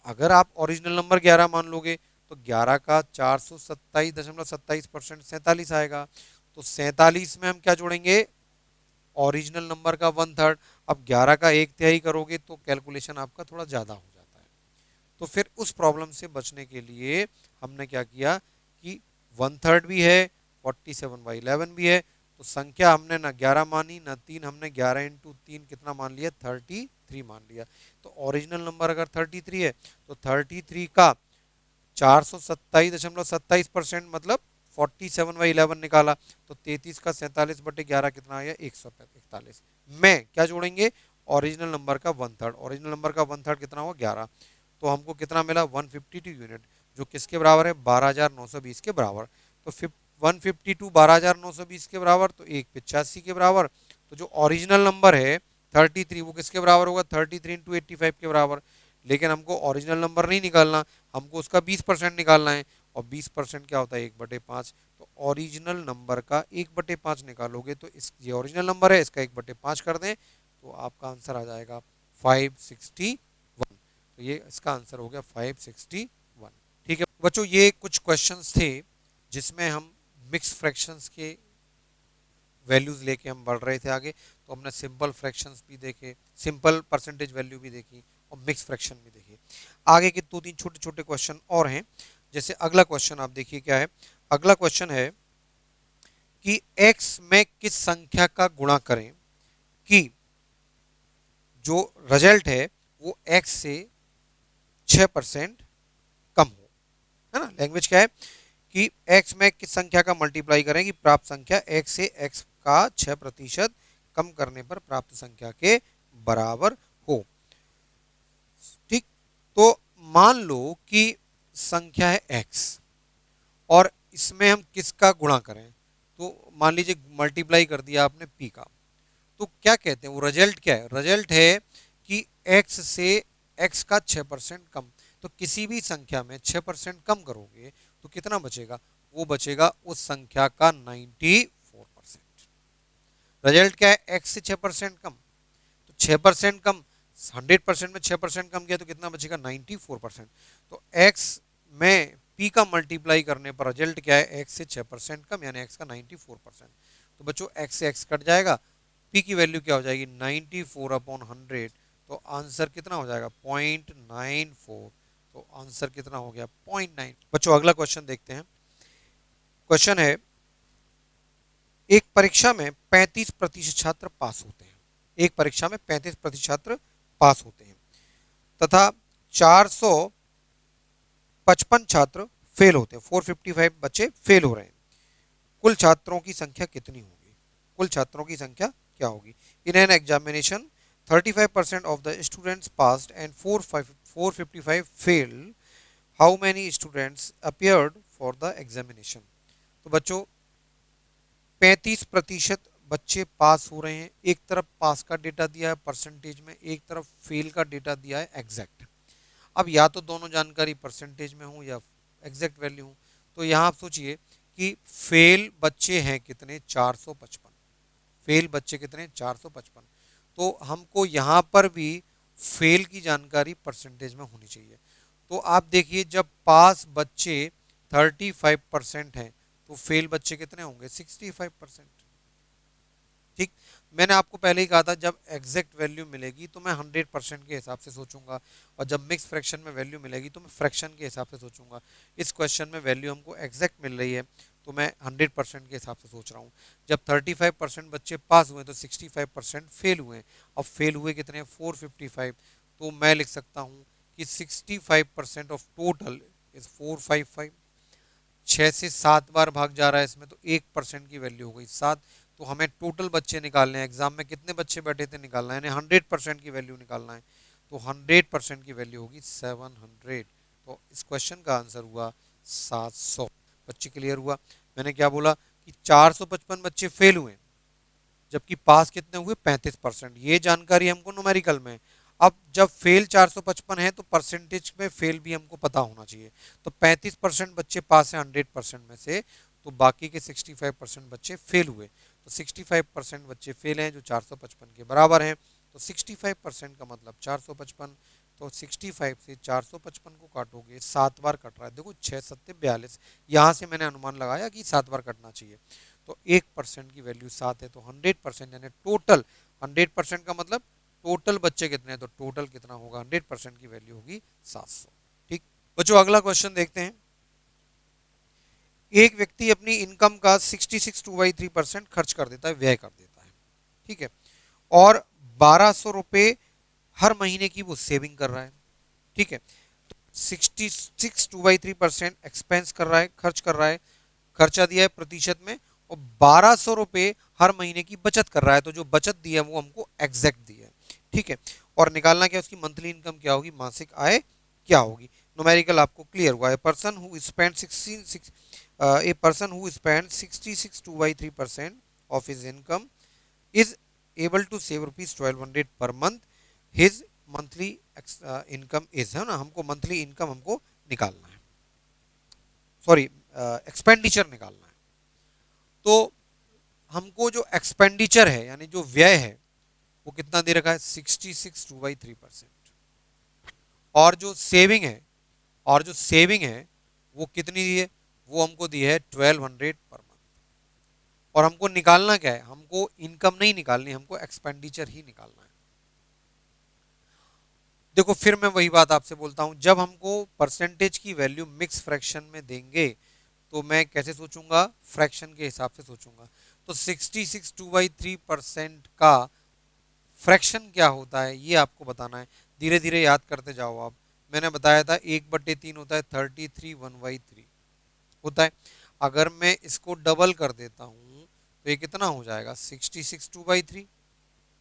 अगर आप ओरिजिनल नंबर 11 मान लोगे तो 11 का 427.27% 47 आएगा। तो 47 में हम क्या जोड़ेंगे ओरिजिनल नंबर का 1/3। अब 11 का 1/3 करोगे तो कैलकुलेशन आपका थोड़ा ज़्यादा हो जाता है। तो फिर उस प्रॉब्लम से बचने के लिए हमने क्या किया कि 1/3 भी है 47/11 भी है, तो संख्या हमने ना 11 मानी ना 3, हमने 11 इंटू 3 कितना मान लिया 33 मान लिया। तो ओरिजिनल नंबर अगर 33 है तो 33 का 427.27% मतलब 47/11 निकाला, तो 33 का 47/11 कितना आया 141। में क्या जोड़ेंगे ओरिजिनल नंबर का 1/3। ओरिजिनल नंबर का 1/3 कितना हुआ 11, तो हमको कितना मिला 152 यूनिट, जो किसके बराबर है 12,920 के बराबर। तो 152 12,920 के बराबर, तो 185 के बराबर। तो जो ओरिजिनल नंबर है 33 वो किसके बराबर होगा 33 इंटू 85 के बराबर। लेकिन हमको ओरिजिनल नंबर नहीं निकालना, हमको उसका 20% निकालना है, और 20% क्या होता है 1/5। तो ओरिजिनल नंबर का 1/5 निकालोगे तो इस ये ओरिजिनल नंबर है इसका 1/5 कर दें तो आपका आंसर आ जाएगा 561। तो ये इसका आंसर हो गया 561। ठीक है बच्चों, ये कुछ क्वेश्चंस थे जिसमें हम मिक्स फ्रैक्शंस के वैल्यूज लेके हम बढ़ रहे थे आगे। तो हमने सिंपल फ्रैक्शंस भी देखे, सिंपल परसेंटेज वैल्यू भी देखी और मिक्स फ्रैक्शन भी देखी। आगे के 2-3 छोटे छोटे क्वेश्चन और हैं। जैसे अगला क्वेश्चन आप देखिए क्या है। अगला क्वेश्चन है कि x में किस संख्या का गुणा करें कि जो रिजल्ट है वो x से 6% कम हो। है ना, लैंग्वेज क्या है कि x में किस संख्या का मल्टीप्लाई करें कि प्राप्त संख्या x से x का 6% कम करने पर प्राप्त संख्या के बराबर हो। ठीक, तो मान लो कि संख्या है x और इसमें हम किसका गुणा करें, तो मान लीजिए मल्टीप्लाई कर दिया आपने p का, तो क्या कहते हैं वो रिजल्ट क्या है, रिजल्ट है कि x से x का 6% कम। तो किसी भी संख्या में 6% कम करोगे तो कितना बचेगा, वो बचेगा उस संख्या का 94%। रिजल्ट क्या है x से 6% कम, तो 6% कम 100% में 6% कम किया तो कितना बचेगा 94%। तो x में p का मल्टीप्लाई करने पर रिजल्ट क्या है x से 6% कम यानी x का 94%। तो बच्चों x से x कट जाएगा, p की वैल्यू क्या हो जाएगी 94/100। तो आंसर कितना हो जाएगा 0.94। तो आंसर कितना हो गया 0.9। बच्चों अगला क्वेश्चन देखते हैं। क्वेश्चन है एक परीक्षा में 35% छात्र पास होते हैं, एक परीक्षा में 35% छात्र पास होते हैं तथा 455 छात्र फेल होते हैं, 455 बच्चे फेल हो रहे हैं। कुल छात्रों की संख्या कितनी होगी, कुल छात्रों की संख्या क्या होगी। In an examination 35% of the students passed and 455 failed, how many students appeared for the examination. तो बच्चों 35% बच्चे पास हो रहे हैं, एक तरफ पास का डेटा दिया है परसेंटेज में, एक तरफ फेल का डेटा दिया है एग्जैक्ट। अब या तो दोनों जानकारी परसेंटेज में हो या एग्जैक्ट वैल्यू हो। तो यहाँ आप सोचिए कि फेल बच्चे हैं कितने 455, फेल बच्चे कितने 455। तो हमको यहाँ पर भी फेल की जानकारी परसेंटेज में होनी चाहिए। तो आप देखिए जब पास बच्चे 35% हैं तो फेल बच्चे कितने होंगे 65%। ठीक, मैंने आपको पहले ही कहा था जब एग्जैक्ट वैल्यू मिलेगी तो मैं 100% के हिसाब से सोचूंगा, और जब मिक्स फ्रैक्शन में वैल्यू मिलेगी तो मैं फ्रैक्शन के हिसाब से सोचूंगा। इस क्वेश्चन में वैल्यू हमको एग्जैक्ट मिल रही है तो मैं 100% के हिसाब से सोच रहा हूँ। जब 35% बच्चे पास हुए तो 65% फेल हुए। अब फेल हुए कितने 455, तो मैं लिख सकता हूँ कि 65% ऑफ टोटल इज 455। 6 से 7 बार भाग जा रहा है इसमें, तो 1% की वैल्यू हो गई 7। तो हमें टोटल बच्चे निकालने हैं, एग्जाम में कितने बच्चे बैठे थे निकालना है, यानी 100% की वैल्यू निकालना है। तो 100% की वैल्यू होगी 700। तो इस क्वेश्चन का आंसर हुआ 700। बच्चे क्लियर हुआ? मैंने क्या बोला कि 455 बच्चे फेल हुए, जबकि पास कितने हुए 35%। ये जानकारी हमको न्यूमेरिकल में। अब जब फेल 455 है तो परसेंटेज में फेल भी हमको पता होना चाहिए। तो 35% बच्चे पास हैं 100% में से, तो बाकी के 65% बच्चे फेल हुए। तो 65% बच्चे फेल हैं जो 455 के बराबर हैं। तो 65% का मतलब 455। तो 65 से 455 को काटोगे, 7 बार कट रहा है, देखो 6 सत्ते 42। यहाँ से मैंने अनुमान लगाया कि 7 बार कटना चाहिए। तो 1% की वैल्यू 7 है, तो 100% यानी टोटल 100% का मतलब टोटल बच्चे कितने हैं, तो टोटल कितना होगा 100% की वैल्यू होगी 700। ठीक बच्चों, अगला क्वेश्चन देखते हैं। एक व्यक्ति अपनी इनकम का 66.23% खर्च कर देता है, व्यय कर देता है, ठीक है, और 1200 रुपए हर महीने की वो सेविंग कर रहा है, ठीक है। 66.23% एक्सपेंस कर रहा है, खर्च कर रहा है, खर्चा दिया है प्रतिशत में, और 1200 रुपए हर महीने की बचत कर रहा है। तो जो बचत दी है वो हमको एग्जैक्ट दी है, ठीक है। और निकालना क्या, उसकी मंथली इनकम क्या होगी, मासिक आय क्या होगी। न्यूमेरिकल आपको क्लियर हुआ है। Person who spend 66.23% of his income is able to save ₹1200 per month. His monthly income is, है ना, हमको मंथली इनकम हमको निकालना है, सॉरी एक्सपेंडिचर निकालना है। तो हमको जो एक्सपेंडिचर है यानी जो व्यय है वो कितना दे रखा है 66.23%। और जो सेविंग है, वो कितनी दी है, वो हमको दी है 1200 पर मंथ। और हमको निकालना क्या है, हमको इनकम नहीं निकालनी, हमको एक्सपेंडिचर ही निकालना है। देखो फिर मैं वही बात आपसे बोलता हूं, जब हमको परसेंटेज की वैल्यू मिक्स फ्रैक्शन में देंगे तो मैं कैसे सोचूंगा, फ्रैक्शन के हिसाब से सोचूंगा। तो 66.23% का फ्रैक्शन क्या होता है ये आपको बताना है। धीरे धीरे याद करते जाओ आप। मैंने बताया था 1/3 होता है 33 1/3 होता है। अगर मैं इसको डबल कर देता हूं तो ये कितना हो जाएगा 66/2/3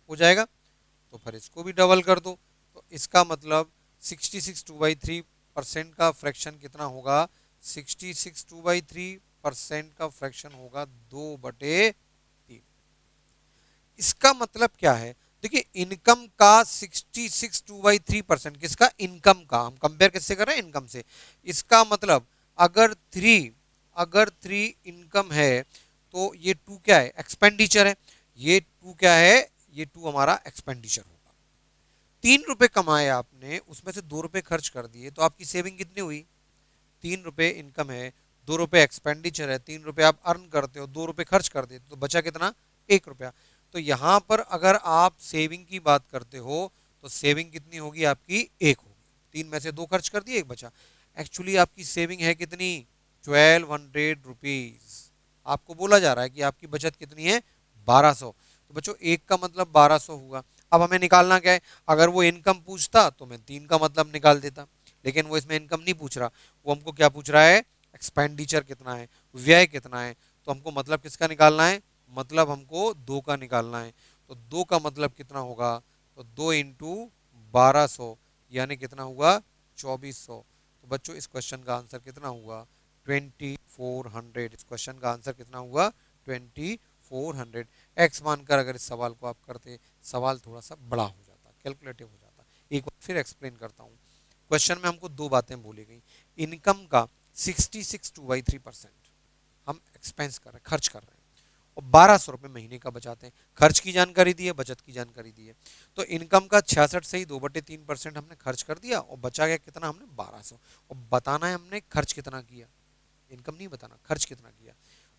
हो जाएगा। तो फिर इसको भी डबल कर दो, तो इसका मतलब 66/2/3% का फ्रैक्शन कितना होगा, 66/2/3% का फ्रैक्शन होगा 2/3। इसका मतलब क्या है, देखिए इनकम का 66/2/3%, किसका, इनकम का। हम कंपेयर किससे कर रहे हैं, इनकम से। इसका मतलब अगर थ्री इनकम है तो ये 2 क्या है, एक्सपेंडिचर है। ये 2 क्या है, ये 2 हमारा एक्सपेंडिचर होगा। 3 रुपए कमाए आपने, उसमें से 2 रुपए खर्च कर दिए, तो आपकी सेविंग कितनी हुई, 3 रुपए इनकम है, 2 रुपए एक्सपेंडिचर है, 3 रुपए आप अर्न करते हो, 2 रुपए खर्च कर देते, तो बचा कितना, 1 रुपया। तो यहां पर अगर आप सेविंग की बात करते हो तो सेविंग कितनी होगी आपकी, 1 होगी। 3 में से 2 खर्च कर दिए, 1 बचा। एक्चुअली आपकी सेविंग है कितनी, 1200 रुपीज। आपको बोला जा रहा है कि आपकी बचत कितनी है, 1200। तो बच्चों 1 का मतलब 1200 हुआ। अब हमें निकालना क्या है, अगर वो इनकम पूछता तो मैं 3 का मतलब निकाल देता, लेकिन वो इसमें इनकम नहीं पूछ रहा, वो हमको क्या पूछ रहा है, एक्सपेंडिचर कितना है, व्यय कितना है। तो हमको मतलब किसका निकालना है, मतलब हमको 2 का निकालना है। तो 2 का मतलब कितना होगा, तो 2 इंटू 1200 यानी कितना हुआ, 2400। तो बच्चों इस क्वेश्चन का आंसर कितना हुआ, 2400। इस क्वेश्चन का आंसर कितना हुआ, 2400। एक्स मानकर अगर इस सवाल को आप करते, सवाल थोड़ा सा बड़ा हो जाता, कैलकुलेटिव हो जाता। एक बार फिर एक्सप्लेन करता हूँ। क्वेश्चन में हमको 2 बातें बोली गई। इनकम का 66/2/3% हम एक्सपेंस कर रहे हैं, खर्च कर रहे हैं, और 1200 रुपये महीने का बचाते हैं। खर्च की जानकारी दी है, बचत की जानकारी दी है। तो इनकम का 66 से ही 2/3% हमने खर्च कर दिया, और बचा गया कितना, हमने 1200। और बताना है हमने खर्च कितना किया, इनकम नहीं बताना, खर्च कितना किया।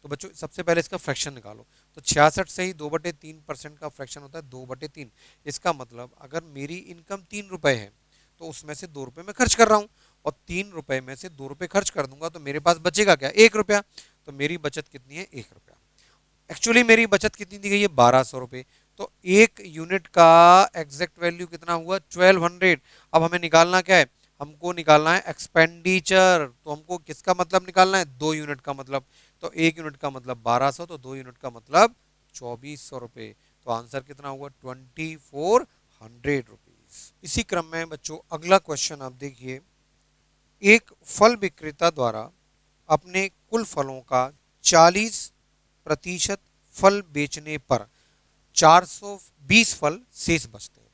तो बच्चों सबसे पहले इसका फ्रैक्शन निकालो। तो 66 से ही 2/3% का फ्रैक्शन होता है 2/3। इसका मतलब अगर मेरी इनकम 3 रुपए है तो उसमें से 2 रुपए मैं खर्च कर रहा हूँ, और 3 रुपए में से 2 रुपए खर्च कर दूंगा तो मेरे पास बचेगा क्या, 1 रुपया। तो मेरी बचत कितनी है, 1 रुपया। एक्चुअली मेरी बचत कितनी दी गई है, 1200 रुपये। तो 1 यूनिट का एग्जैक्ट वैल्यू कितना हुआ, 1200। अब हमें निकालना क्या है, हमको निकालना है एक्सपेंडिचर, तो हमको किसका मतलब निकालना है, 2 यूनिट का मतलब। तो 1 यूनिट का मतलब 1200, तो 2 यूनिट का मतलब 2400 रुपये। तो आंसर कितना हुआ, 2400 रुपीज। इसी क्रम में बच्चों अगला क्वेश्चन आप देखिए, एक फल विक्रेता द्वारा अपने कुल फलों का 40% फल बेचने पर 420 फल शेष बचते हैं।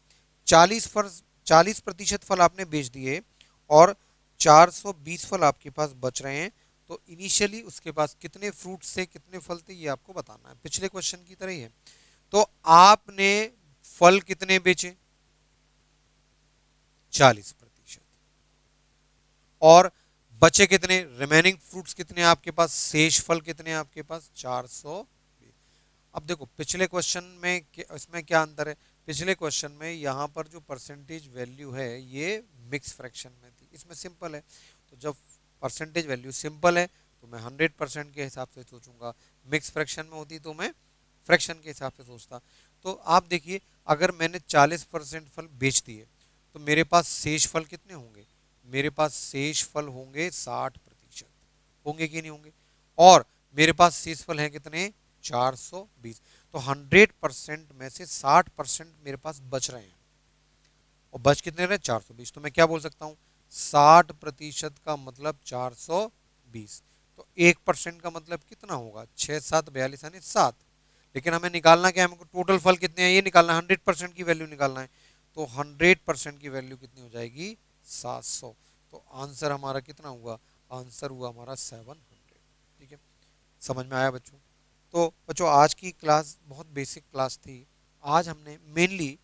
40% फल आपने बेच दिए और 420 फल आपके पास बच रहे हैं, तो इनिशियली उसके पास कितने फ्रूट से कितने फल थे ये आपको बताना है, पिछले क्वेश्चन की तरह ही है। तो आपने फल कितने बेचे, 40%, और बचे कितने, रिमेनिंग फ्रूट्स कितने आपके पास, शेष फल कितने आपके पास, 400। अब देखो पिछले क्वेश्चन में इसमें क्या अंतर है, पिछले क्वेश्चन में यहाँ पर जो परसेंटेज वैल्यू है ये मिक्स फ्रैक्शन में थी, इसमें सिंपल है। तो जब परसेंटेज वैल्यू सिंपल है तो मैं 100% के हिसाब से सोचूंगा, मिक्स फ्रैक्शन में होती तो मैं फ्रैक्शन के हिसाब से सोचता। तो आप देखिए, अगर मैंने 40% फल बेच दिए तो मेरे पास शेष फल कितने होंगे, मेरे पास शेष फल होंगे 60%, होंगे कि नहीं होंगे, और मेरे पास शेष फल हैं कितने, 420। तो 100% में से 60% मेरे पास बच रहे हैं, और बच कितने रहे, 420। तो मैं क्या बोल सकता हूँ, 60% का मतलब 420। तो 1% का मतलब कितना होगा, 6 7 42 यानी 7। लेकिन हमें निकालना क्या है, हमको टोटल फल कितने हैं ये निकालना है, 100% की वैल्यू निकालना है। तो 100% की वैल्यू कितनी हो जाएगी, 700। तो आंसर हमारा कितना हुआ, आंसर हुआ हमारा 700। ठीक है, समझ में आया बच्चों। तो बच्चों आज की क्लास बहुत बेसिक क्लास थी। आज हमने मेनली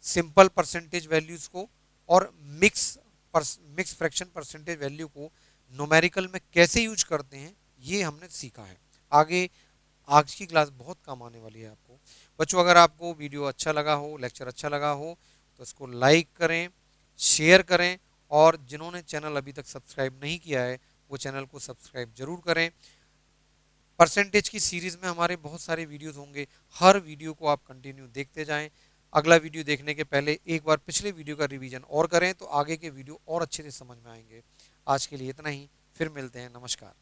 सिंपल परसेंटेज वैल्यूज को और मिक्स फ्रैक्शन परसेंटेज वैल्यू को न्यूमेरिकल में कैसे यूज करते हैं ये हमने सीखा है। आगे आज की क्लास बहुत काम आने वाली है आपको। बच्चों अगर आपको वीडियो अच्छा लगा हो, लेक्चर अच्छा लगा हो, तो इसको लाइक करें, शेयर करें, और जिन्होंने चैनल अभी तक सब्सक्राइब नहीं किया है वो चैनल को सब्सक्राइब जरूर करें। परसेंटेज की सीरीज में हमारे बहुत सारे वीडियोस होंगे, हर वीडियो को आप कंटिन्यू देखते जाएं। अगला वीडियो देखने के पहले एक बार पिछले वीडियो का रिवीजन और करें, तो आगे के वीडियो और अच्छे से समझ में आएंगे। आज के लिए इतना ही, फिर मिलते हैं, नमस्कार।